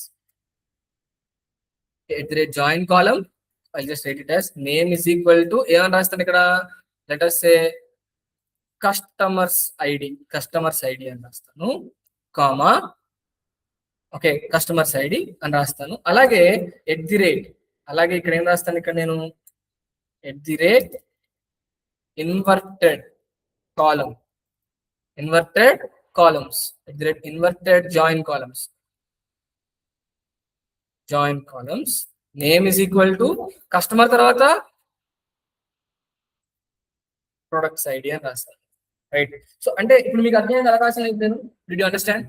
@join column. I just write it as name is equal to ఏమని రాస్తాను ఇక్కడ, let us say customers ID అని రాస్తాను, కామా ఓకే కస్టమర్స్ ఐడి అని రాస్తాను. అలాగే అలాగే ఇక్కడ ఏం రాస్తాను, ఇక్కడ నేను inverted columns inverted join columns name is equal to customer తర్వాత ప్రొడక్ట్స్ ఐడి అని రాస్తాను, రైట్. సో అంటే ఇప్పుడు మీకు అర్థమైంది ఎలా రాసాను నేను, డిడ్ యు అండర్స్టాండ్?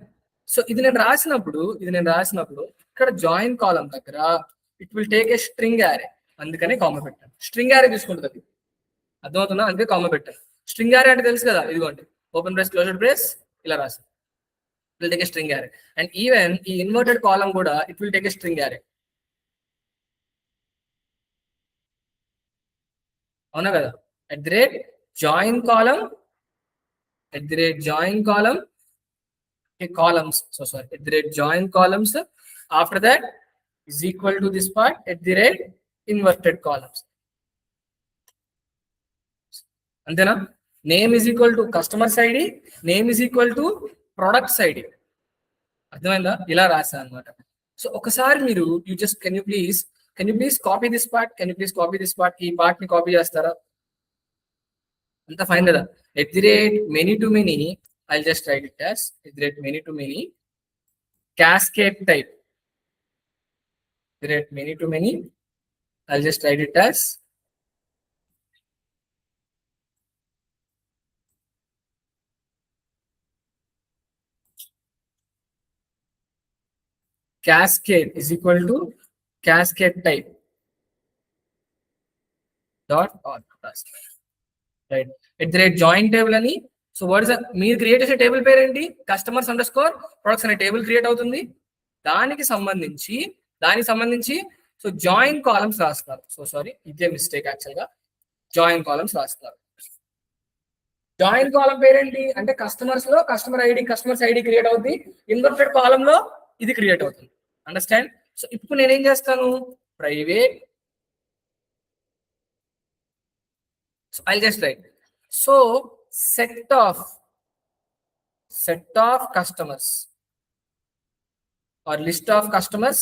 సో ఇది నేను రాసినప్పుడు ఇక్కడ జాయిన్ కాలం దగ్గర it will take a string array, అందుకనే కామా పెట్టాను. స్ట్రింగ్ యారే తీసుకుంటుంది, అర్థమవుతుందా? అందుకే కామా పెట్టాను. స్ట్రింగ్ యారే అంటే తెలుసు కదా, ఇదిగోండి ఓపెన్ బ్రేస్ క్లోజ్డ్ బ్రేస్ ఇలా రాసాను, it will take a string array. And even ఈ ఇన్వర్టెడ్ కాలం కూడా it will take a string array, అవునా కదా? @Join column columns, so sorry, @join columns, after that is equal to this part @inverted columns, అంతేనా? Name is equal to customers ID, name is equal to products ID, అర్థమైందా? ఇలా రాసా అనమాట. So ఒకసారి మీరు can you please copy this part, ఈ part ని copy చేస్తారా? అంత ఫైన్ కదా. @many to many, I'll just write it as @many to many cascade type. @many to many, I'll just write it as cascade is equal to cascade type dot or right @join table అని. So what is మీరు create చేసే table పేరు ఏంటి? Customers _products అనే table create అవుతుంది. దానికి సంబంధించి so join columns రాస్తారు. సో సారీ, ఇదే మిస్టేక్, యాక్చువల్ గా జాయిన్ కాలమ్స్ రాస్తారు. జాయిన్ కాలం పేరేంటి అంటే కస్టమర్స్ లో కస్టమర్స్ ఐడి క్రియేట్ అవుతుంది, ఇన్వర్టెడ్ కాలం లో ఇది క్రియేట్ అవుతుంది. అండర్స్టాండ్? సో ఇప్పుడు నేనేం చేస్తాను, private, so I'll just write so set of customers or list of customers,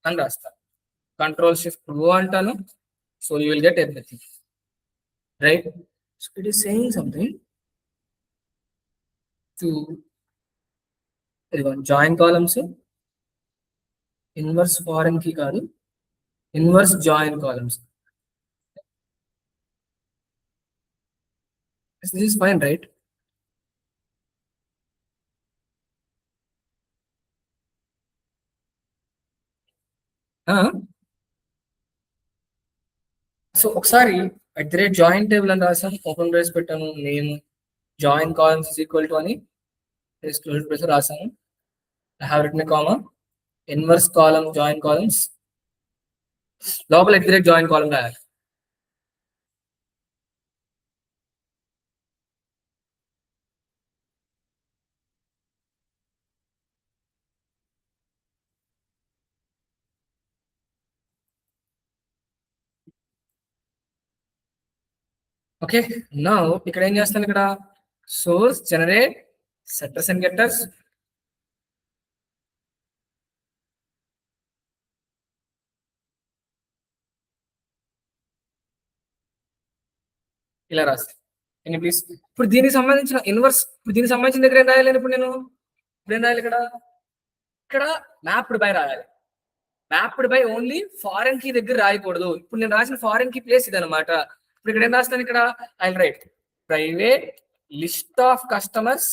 అని రాస్తా. Ctrl+Shift+O అంటాను. So you will get everything, right? So it is saying something to join columns, inverse foreign కి కాదు, inverse join columns. This is fine, right? So ఒకసారి @join table అని రాసాను, open brace పెట్టాను, name join columns is equal to అని close brace రాసాను. I have written a comma, inverse column join columns, లోపల @join column రాయాలి. Okay, నా ఇక్కడ ఏం చేస్తాను, ఇక్కడ సోర్స్ జనరేట్ సెట్టర్స్ అండ్ గెట్టర్స్, ఇలా రాస్తాను. ప్లీజ్ ఇప్పుడు దీనికి సంబంధించిన దగ్గర ఏం రాయాలి? ఇప్పుడు ఏం రాయాలి? ఇక్కడ మ్యాప్డ్ బై రాయాలి. Mapped by only foreign key దగ్గర రాయకూడదు. ఇప్పుడు నేను రాసిన ఫారెన్ కీ ప్లేస్ ఇది అనమాట. ఇప్పుడు ఇక్కడ ఏం రాస్తాను, ఇక్కడ I right private list of customers,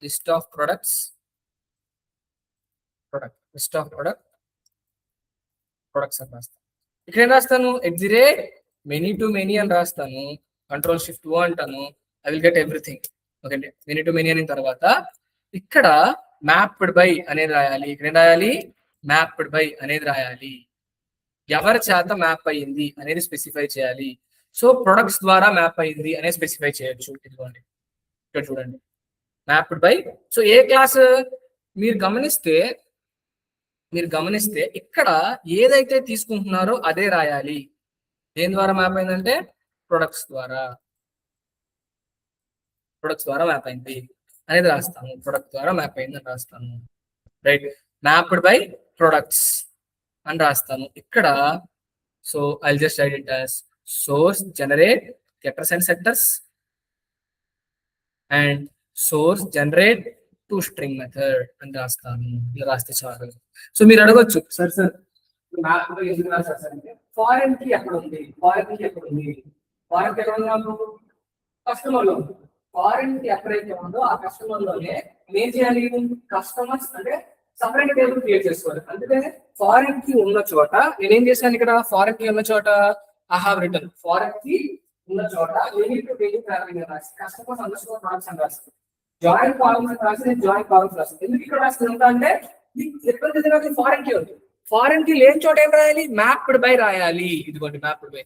list of products అని రాస్తాను. ఇక్కడ ఏం రాస్తాను, many to many అని రాస్తాను, Ctrl+Shift+O అంటాను, I will get everything. Okay, many to many అయిన తర్వాత ఇక్కడ మ్యాప్డ్ బై అనేది రాయాలి. ఇక్కడ ఏం రాయాలి, మ్యాప్డ్ బై అనేది రాయాలి. ఎవరి చేత మ్యాప్ అయ్యింది అనేది స్పెసిఫై చేయాలి. సో ప్రొడక్ట్స్ ద్వారా మ్యాప్ అయ్యింది అనేది స్పెసిఫై చేయొచ్చు. ఇదిగోండి ఇక్కడ చూడండి, mapped by. So A class మీరు గమనిస్తే ఇక్కడ ఏదైతే తీసుకుంటున్నారో అదే రాయాలి. దేని ద్వారా మ్యాప్ అయిందంటే ప్రొడక్ట్స్ ద్వారా మ్యాప్ అయింది అనేది రాస్తాను. ప్రొడక్ట్ ద్వారా మ్యాప్ అయింది అని రాస్తాను. రైట్, మ్యాప్డ్ బై ప్రొడక్ట్స్ అని రాస్తాను ఇక్కడ. So I just write it as source generate getters and setters and source generate to string method అని రాస్తాను. ఇలా రాస్తే చాలు. సో మీరు అడగొచ్చు, సార్ మ్యాప్ బై ఎందుకు రాస్తారు సార్ అంటే ఫారెన్ కి ఎక్కడ ఉంది, కస్టమర్ లో ఉంది. ఫారెన్ కి ఎక్కడైతే ఉందో ఆ కస్టమర్ లోనే ఏం చేయాలి, కస్టమర్స్ అంటే సపరేట్ టేబుల్ క్రియేట్ చేసుకోవాలి. అందుకే ఫారెన్ కి ఉన్న చోట నేనేం చేశాను, ఇక్కడ ఫారెన్ కి ఉన్న చోట ఐ హావ్ రిటర్న్ ఫారెన్ కి ఉన్న చోట కస్టమర్స్ అండర్స్కోర్ ప్రొడక్ట్స్ అని రాస్తాను. జాయిన్ కాలమ్స్ అని రాసి నేను జాయిన్ కాలమ్స్ రాస్తాను. ఎందుకు ఇక్కడ రాస్తాను అంటే ఎప్పుడు ఫారెన్ కి ఉంది, ఫారెన్ కి లేని చోట ఏం రాయాలి, మ్యాప్డ్ బై రాయాలి. ఇదిగోండి mapped by.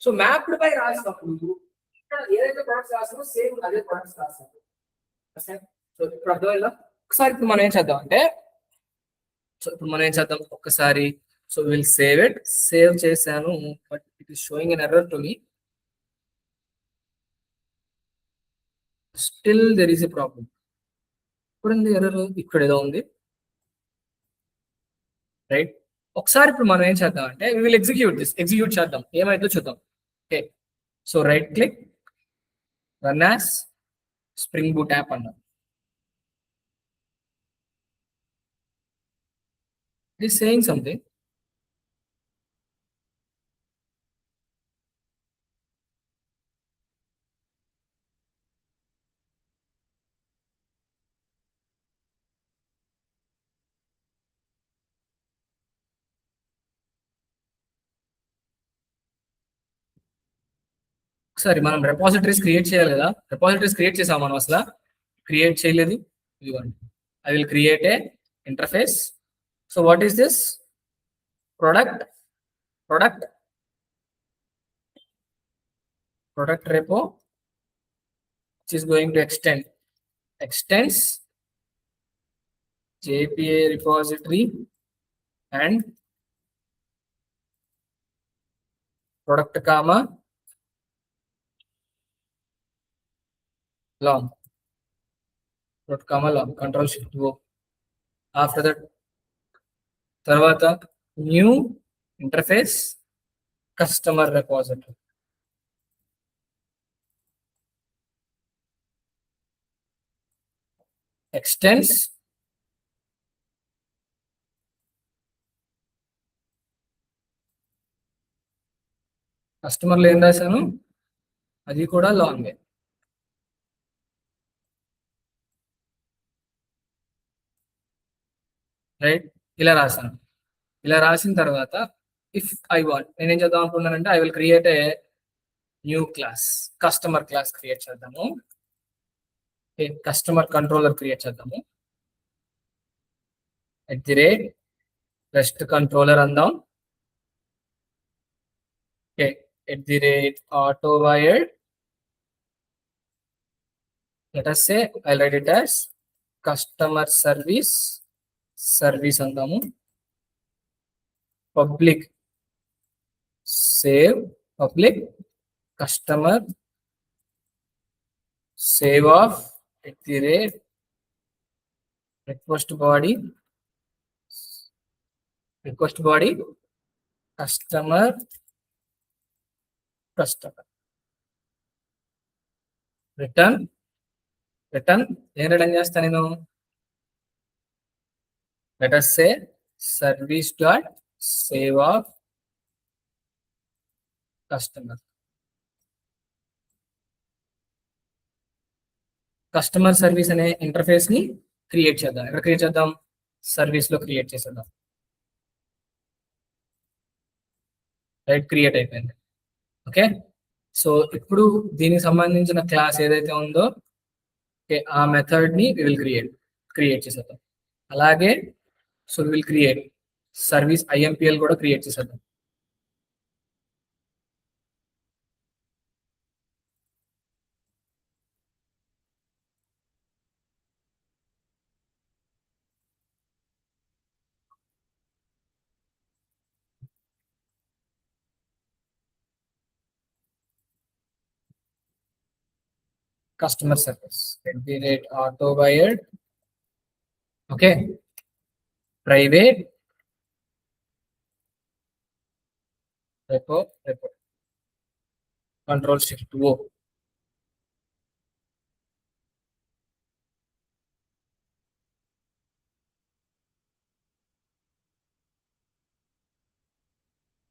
So mapped by రాసినప్పుడు ఇక్కడ ఏదైతే ప్రొడక్ట్స్ రాస్తామో సేమ్ అదే ప్రొడక్ట్స్ రాస్తాను. సో ఇప్పుడు అర్థమైందా? ఒకసారి ఇప్పుడు మనం ఏం చేద్దాం అంటే, ఒక్కసారి. So will save it. Save చేశాను, but it is showing an error to me. Still there is a problem. ఇప్పుడు ఎర్రర్ ఇక్కడ ఏదో ఉంది. రైట్, ఒకసారి ఇప్పుడు మనం ఏం చేద్దాం అంటే వి విల్ ఎగ్జిక్యూట్ చేద్దాం, ఏమైతే చూద్దాం. Okay, so right click, run as Spring Boot app అన్నాం. It is saying something. ఒకసారి మనం రెపాజిటరీస్ క్రియేట్ చేయాలి కదా. రెపాజిటరీస్ క్రియేట్ చేసాం మనం, అసలు క్రియేట్ చేయలేదు. ఇదిగోండి, I will create A interface. So what is this? product repo which is going to extends JPA repository and product comma long, control shift go. After that తర్వాత new interface customer repository. extends కస్టమర్లో ఏం రాశాను, అది కూడా long. Right, ఇలా రాశాను. ఇలా రాసిన తర్వాత ఇఫ్ ఐ వాంట్, నేనేం చేద్దాం అనుకున్నానంటే I will create a new class, customer class create చేద్దాము. కస్టమర్ కంట్రోలర్ క్రియేట్ చేద్దాము. @REST కంట్రోలర్ అందాం. @AutoWired. let us say I'll write it as customer service అందాము. Public save, public customer save of request body customer return ఏం return చేస్తా నేను, let us say service dot save of customer. Customer service అనే interface ని create చేద్దాం. ఎక్కడ create చేద్దాం, service లో క్రియేట్ చేసేద్దాం. రైట్, క్రియేట్ అయిపోయింది. ఓకే, సో ఇప్పుడు దీనికి సంబంధించిన క్లాస్ ఏదైతే ఉందో ఆ మెథడ్ ని విల్ క్రియేట్ చేసేద్దాం. అలాగే so will create service IMPL కూడా క్రియేట్ చేసేద్దాం. Customer service @autowired. Okay, private repo control shift O.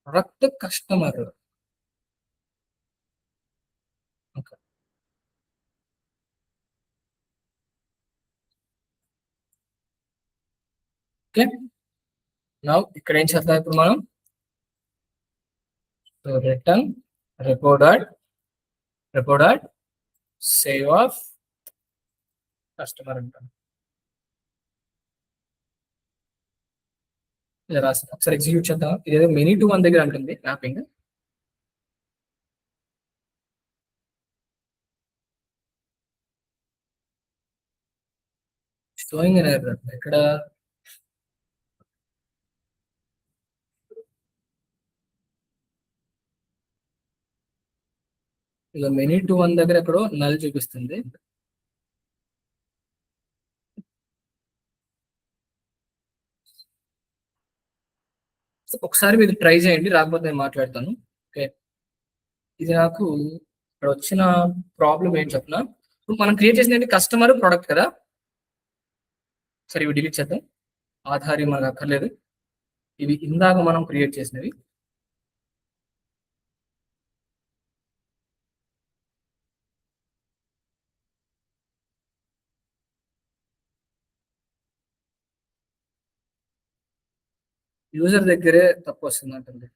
Product customer. Okay, now ఇక్కడ ఏం చేద్దాం ఇప్పుడు మనం? Return repo dot save of customer అంటాం. ఇలా రాసి ఒకసారి ఎగ్జిక్యూట్ చేద్దాం. ఇదేదో many to one దగ్గర ఉంటుంది మ్యాపింగ్. షోయింగ్ ఎర్రర్ ఇక్కడ. ఇలా many to one దగ్గర ఎక్కడో నల్ చూపిస్తుంది. ఒకసారి మీరు ట్రై చేయండి, రాకపోతే నేను మాట్లాడతాను. ఓకే, ఇది నాకు ఇక్కడ వచ్చిన ప్రాబ్లం ఏంటి చెప్పిన. ఇప్పుడు మనం క్రియేట్ చేసింది కస్టమర్ ప్రోడక్ట్ కదా. సరే ఇవి డిలీట్ చేద్దాం, ఆధార్ మనకు అక్కర్లేదు. ఇవి ఇందాక మనం క్రియేట్ చేసినవి. యూజర్ దగ్గరే తప్పు వస్తుంది అంటుంది.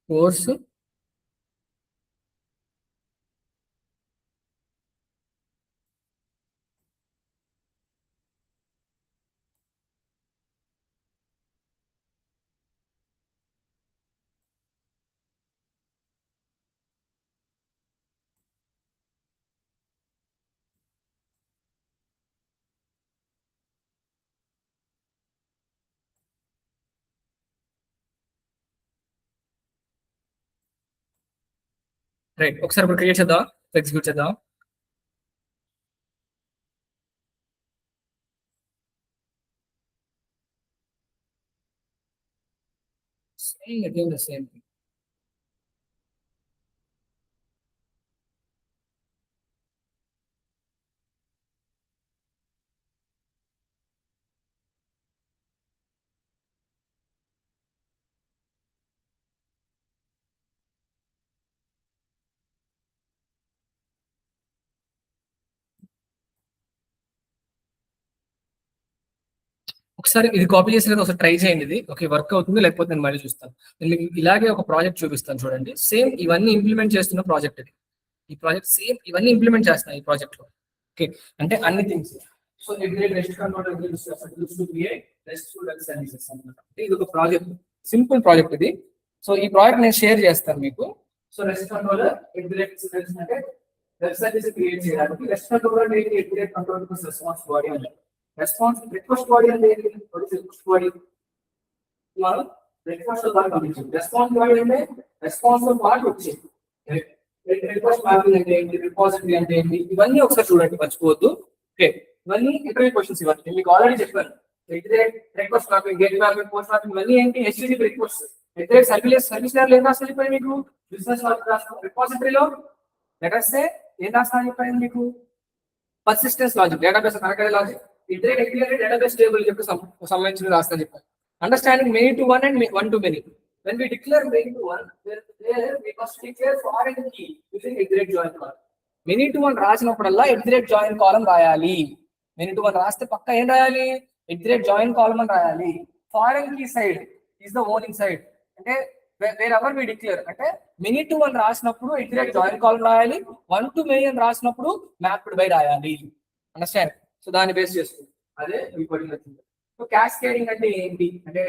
Course right. ఒకసారి ఇప్పుడు క్రియేట్ చేద్దాం, ఎగ్జిక్యూట్ చేద్దాం. Saying again the same thing. ఒకసారి ఇది కాపీ చేసిన ఒకసారి ట్రై చేయండి. ఇది ఓకే వర్క్ అవుతుంది, లేకపోతే నేను మళ్ళీ చూస్తాను. నేను మీకు ఇలాగే ఒక ప్రాజెక్ట్ చూపిస్తాను చూడండి. సేమ్ ఇవన్నీ ఇంప్లిమెంట్ చేస్తున్న ప్రాజెక్ట్ ఇది. ఈ ప్రాజెక్ట్ సేమ్ ఇవన్నీ ఇంప్లిమెంట్ చేస్తున్నా ఈ ప్రాజెక్ట్ లో. ఓకే, అంటే అన్ని థింగ్స్. సో ఇది ఒక ప్రాజెక్ట్, సింపుల్ ప్రాజెక్ట్ ఇది. సో ఈ ప్రాజెక్ట్ నేను షేర్ చేస్తాను మీకు. సో రెస్ట్ కంట్రోలర్ అంటే వెబ్సైట్ క్రియేట్ చేయడానికి rest controller control response body అంటే రెస్పాన్స్ రిక్వెస్ట్ బాడీ అంటే request body request response body అంటే రెస్పాన్స్ పార్ట్ వచ్చింది. రిక్వెస్ట్ మ్యాపింగ్ అంటే ఏంటి, రిపాజిటరీ అంటే ఏంటి, ఇవన్నీ ఒకసారి చూడండి, మర్చిపోవద్దు. ఓకే, ఇవన్నీ ఇంటర్వ్యూ క్వశ్చన్స్. ఇవన్నీ మీకు ఆల్రెడీ చెప్పాను. Request mapping, get mapping, post mapping ఇవన్నీ ఏంటి, HTTP రిక్వెస్ట్. సర్వీస్ ఏం రాస్తాను చెప్పండి మీకు, బిజినెస్ రిపాజిటరీలో లెటర్స్ ఏం రాస్తాను చెప్పండి మీకు, persistence logic, database connected logic, database table యొక్క సంబంధించిన రాస్తాను చెప్పాను. Understanding many to one and one to many. When we declare many to one, there we must declare foreign key using @join column. Many to one రాసినప్పుడల్లా @join column రాయాలి. many to one రాస్తే పక్క ఏం రాయాలి, @join column అని రాయాలి. Foreign key side is the owning side. అంటే wherever we declare అంటే many to అని రాసినప్పుడు ఇంటిగ్రేట్ జాయిన్ కాలం రాయాలి, 1 to many అని రాసినప్పుడు మ్యాప్డ్ బై రాయాలి. అండర్స్టాండ్? సో దాన్ని బేస్ చేసుకుంది అదే ఈ పర్టికులర్ థింగ్. సో క్యాస్కేడింగ్ అంటే ఏంటి అంటే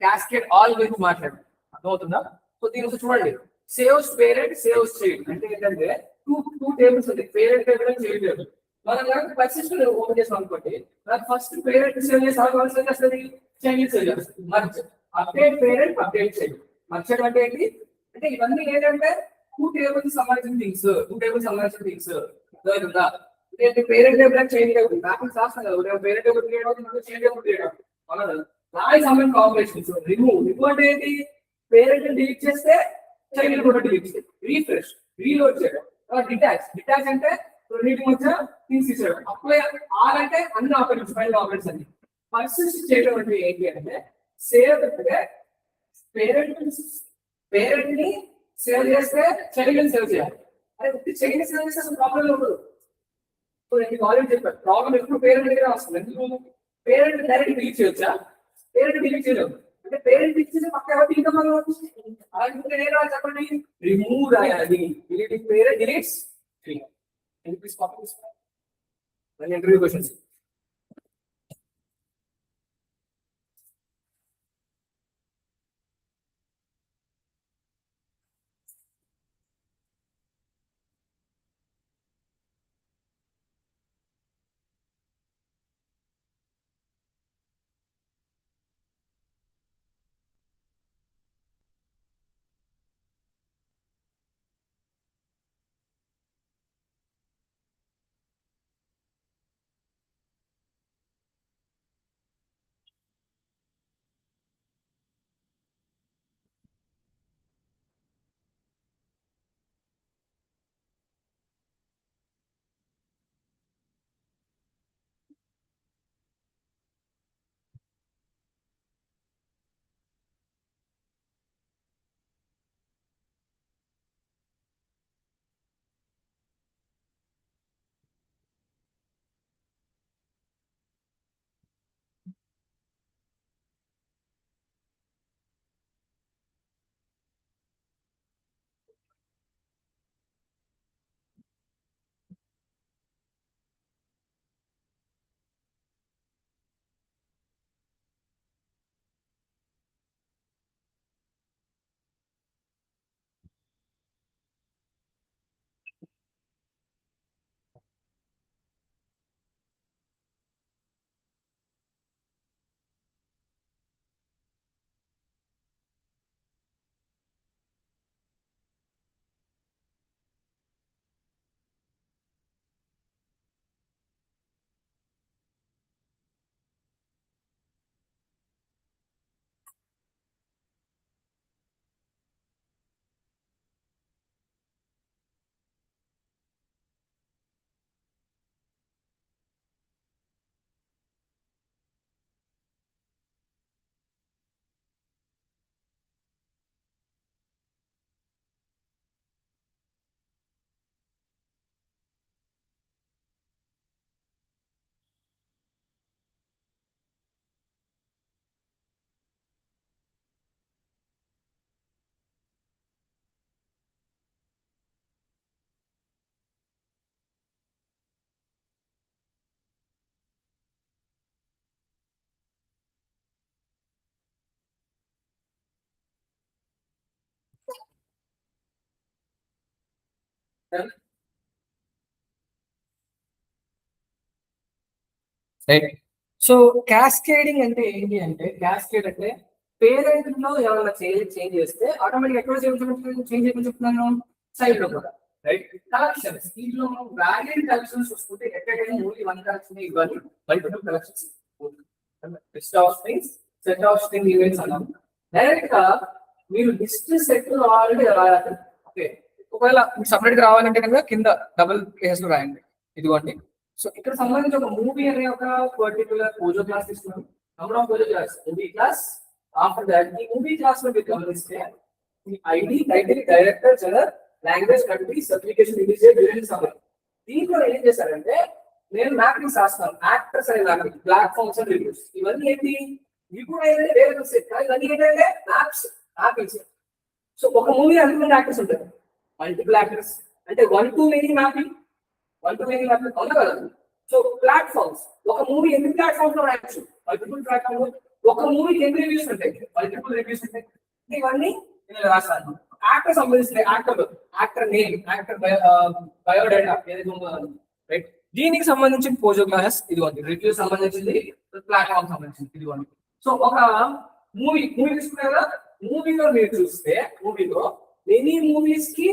క్యాస్కేడ్ ఆల్ గురించి మాట్లాడు, అర్థమవుతుందా? సో దీని చూడండి, సేవ్స్ పేరెంట్ సేవ్స్ చైల్డ్ అంటే ఏంటంటే టూ టేబుల్స్ ఉంది, parent table and child table. మనం కనుక పర్సిస్టెంట్ ఓపెన్ చేసాం అనుకోండి, నాకు ఫస్ట్ పేరెంట్ సేవ్ చేసి సేవ్ చేస్తుంది, చైల్డ్ సేవ్ చేస్తుంది. Merge update parent update child. మర్చడం అంటే ఏంటి అంటే ఇవన్నీ ఏంటంటే టూ టేబుల్స్ సంబంధించిన థింగ్స్ అర్థమవుతుందా? Parent table and child table mapping రాస్తాం కదా, పేరెంట్ టేబుల్ క్రియేట్ అవుతుంది, చైల్డ్ టేబుల్ క్రియేట్ అవుతుంది. దానికి సంబంధించిన ఆపరేషన్స్ రిమూవ్ అంటే ఏంటి, పేరెంట్ డిలీట్ చేస్తే చైల్డ్ కూడా డిలీట్ చేయాలి, రీఫ్రెష్ రీలోడ్ చేయడం, డిటాచ్ అంటే రెండింటి మధ్య థింగ్స్ ఇచ్చాడు, అప్లై ఆల్ అంటే అన్ని ఆపరేషన్స్ ఫైనల్ ఆపరేషన్స్ అన్ని. పర్సిస్ట్ చేయడం అంటే ఏంటి అంటే సేవ్ అంటే పేరెంట్ ని సేవ్ చేస్తే చైల్డ్ ని సేవ్ చేయాలి. అదే చైల్డ్ సేవ్ చేస్తే అసలు ప్రాబ్లం ఉండదు. సో నేను ఆల్రెడీ చెప్పాను, ప్రాబ్లం ఎప్పుడు పేరెంట్ దగ్గర వస్తుంది. ఎందుకు పేరెంట్ డైరెక్ట్ డిలీట్ చేయొచ్చా? పేరెంట్ డిలీట్ చేయలేము. అంటే పేరెంట్ డిలీట్ చేస్తే పక్క ఎవరికి ఇన్కమ్ అలాంటి నేను చెప్పండి, రిమూవ్ రాయాలి. Deleting parent deletes interview questions. Right. So cascading అంటే ఏంటి అంటే, క్యాస్కేడ్ అంటే పేరెంట్ లో ఏమైనా చేంజ్ చేస్తే ఆటోమేటిక్ ఎక్కడ చేంజ్ చేయమని చెప్తున్నాను, సైడ్ లో కూడా. రైట్. కలెక్షన్స్, దీంట్లో మనం వ్యాలిడ్ కలెక్షన్స్ చూసుకుంటే ఎక్కడైనా ఓన్లీ వన్ కలెక్షన్ ఇవ్వాలి, multiple collections, list of strings, set of string events అన్నాం. డైరెక్ట్ గా మీరు లిస్ట్ సెట్ ఆల్రెడీ రాయాలి. ఓకే, ఒకవేళ సపరేట్ గా రావాలంటే కనుక కింద డబుల్ కేస్ లో రాయండి, ఇదిగోండి. సో ఇక్కడ సంబంధించి ఒక మూవీ అనే ఒక పర్టికులర్ పూజో క్లాస్ తీసుకున్నాం, number of POJO class, movie class. After that ఈ మూవీ క్లాస్ లో మీరు గమనిస్తే ID, title, director, genre, language, country, certification, individual, summary. దీంట్లో ఏం చేశారంటే నేను మ్యాపింగ్స్ రాస్తాను, యాక్టర్స్ అనే మ్యాపింగ్, ప్లాట్ఫామ్స్ అండ్ రివ్యూస్. ఇవన్నీ ఏంటి, ఇవి కూడా ఏంటంటే వేరే సెట్, ఇవన్నీ ఏంటంటే మ్యాప్స్, మ్యాపింగ్స్. సో ఒక మూవీ ఎంతమంది యాక్టర్స్ ఉంటారు? Multiple actors. అంటే 1 to many mapping, 1 to many mapping అవునా కదా? సో ప్లాట్ఫామ్స్, ఒక మూవీ ఎన్ని ప్లాట్ఫామ్స్ లో రాయొచ్చు? Multiple platform. ఒక మూవీకి ఎన్ని రివ్యూస్ ఉంటాయి? మల్టిపుల్ రివ్యూస్ ఉంటాయి. ఇవన్నీ నేను రాశాను. యాక్టర్ సంబంధించిన యాక్టర్ నేమ్, యాక్టర్ బయోడేటా ఏదైతే ఉందో రైట్. దీనికి సంబంధించిన పోజో క్లాస్ ఇదిగోండి, రివ్యూ సంబంధించింది, ప్లాట్ఫామ్ సంబంధించింది ఇదిగోండి. సో ఒక మూవీ తీసుకున్నారు కదా, మూవీలో మీరు చూస్తే మూవీలో మెనీ మూవీస్ కి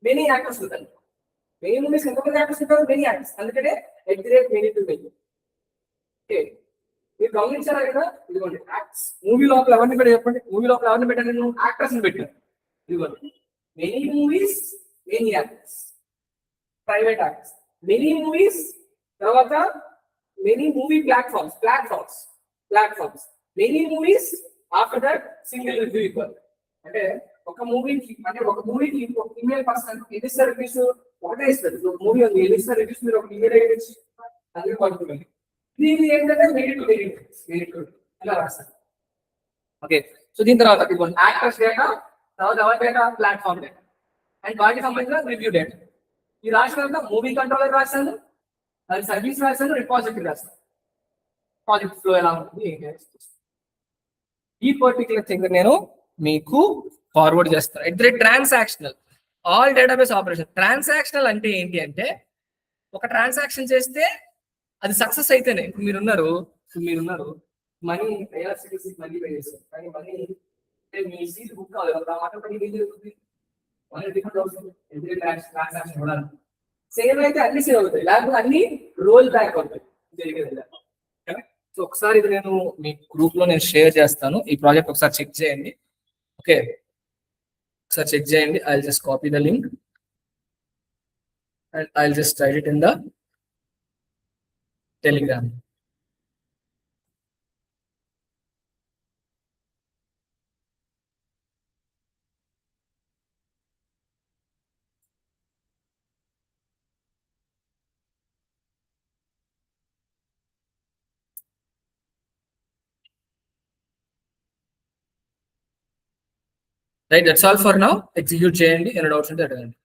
మెనీ యాక్టర్స్ ఉంటారు. మెనీ మూవీస్ ఎంతమంది యాక్టర్స్ ఉంటారు? Many actors. అందుకనే మెనీ టు మెనీ. ఓకే, మీరు గమనించారా కదా? ఇదిగోండి మూవీ లోపల ఎవరిని పెట్టారు చెప్పండి? మూవీ లోపల ఎవరిని పెట్టాను నేను? యాక్టర్స్ ని పెట్టాను. ఇదిగోండి, many movies many actors, private actors. Many movies, తర్వాత many movie platforms. Many movies, after that single review equal. అంటే ఒక మూవీకి ఒక ఫీమేల్ పర్సన్ ఎన్ని ఇస్తారు రివ్యూస్? ఒకటే ఇస్తారు. మూవీ ఉంది, ఎన్ని ఇస్తారు రివ్యూస్? మీరు ఒక ఫీమేల్ ఇచ్చి అందుకే పడుతుంది. దీన్ని ఏంటంటే మెరిట్ ఇలా రాస్తారు. ఓకే, సో దీని తర్వాత యాక్టర్స్ డేటా, తర్వాత ఎవరి డేటా? ప్లాట్ఫామ్ డేటా, అండ్ వాటికి సంబంధించిన రివ్యూ డేటా. ఈ రాసిన మూవీ కంట్రోలర్ రాశాను, అది సర్వీస్ రాశాను, రిపాజిటరీ రాశాను. ప్రాజెక్ట్ ఫ్లో ఎలా ఉంటుంది ఈ పర్టికులర్ థింగ్ నేను మీకు ఫార్వర్డ్ చేస్తాను. Transactional all database operation. Transactional అంటే ఏంటి అంటే, ఒక ట్రాన్సాక్షన్ చేస్తే అది సక్సెస్ అయితేనే. మీరున్నారు మనీ మనీ పే చేస్తారు, కానీ మనీ మీ సీట్ బుక్ కావాలి కదా, ఆటోమేటిక్ ఏం జరుగుతుంది? సేవ్ అయితే అన్ని సేవ్ అవుతాయి, లేకపోతే అన్ని రోల్ బ్యాక్ అవుతాయి. సో ఒకసారి ఇది నేను మీ గ్రూప్ లో నేను షేర్ చేస్తాను. ఈ ప్రాజెక్ట్ ఒకసారి చెక్ చేయండి. ఓకే, ఒకసారి చెక్ చేయండి. I just copy the link and I just write it in the Telegram. Right, that's all for now. Execute చేయండి. ఏమైనా డౌట్స్ ఉంటే అడగండి.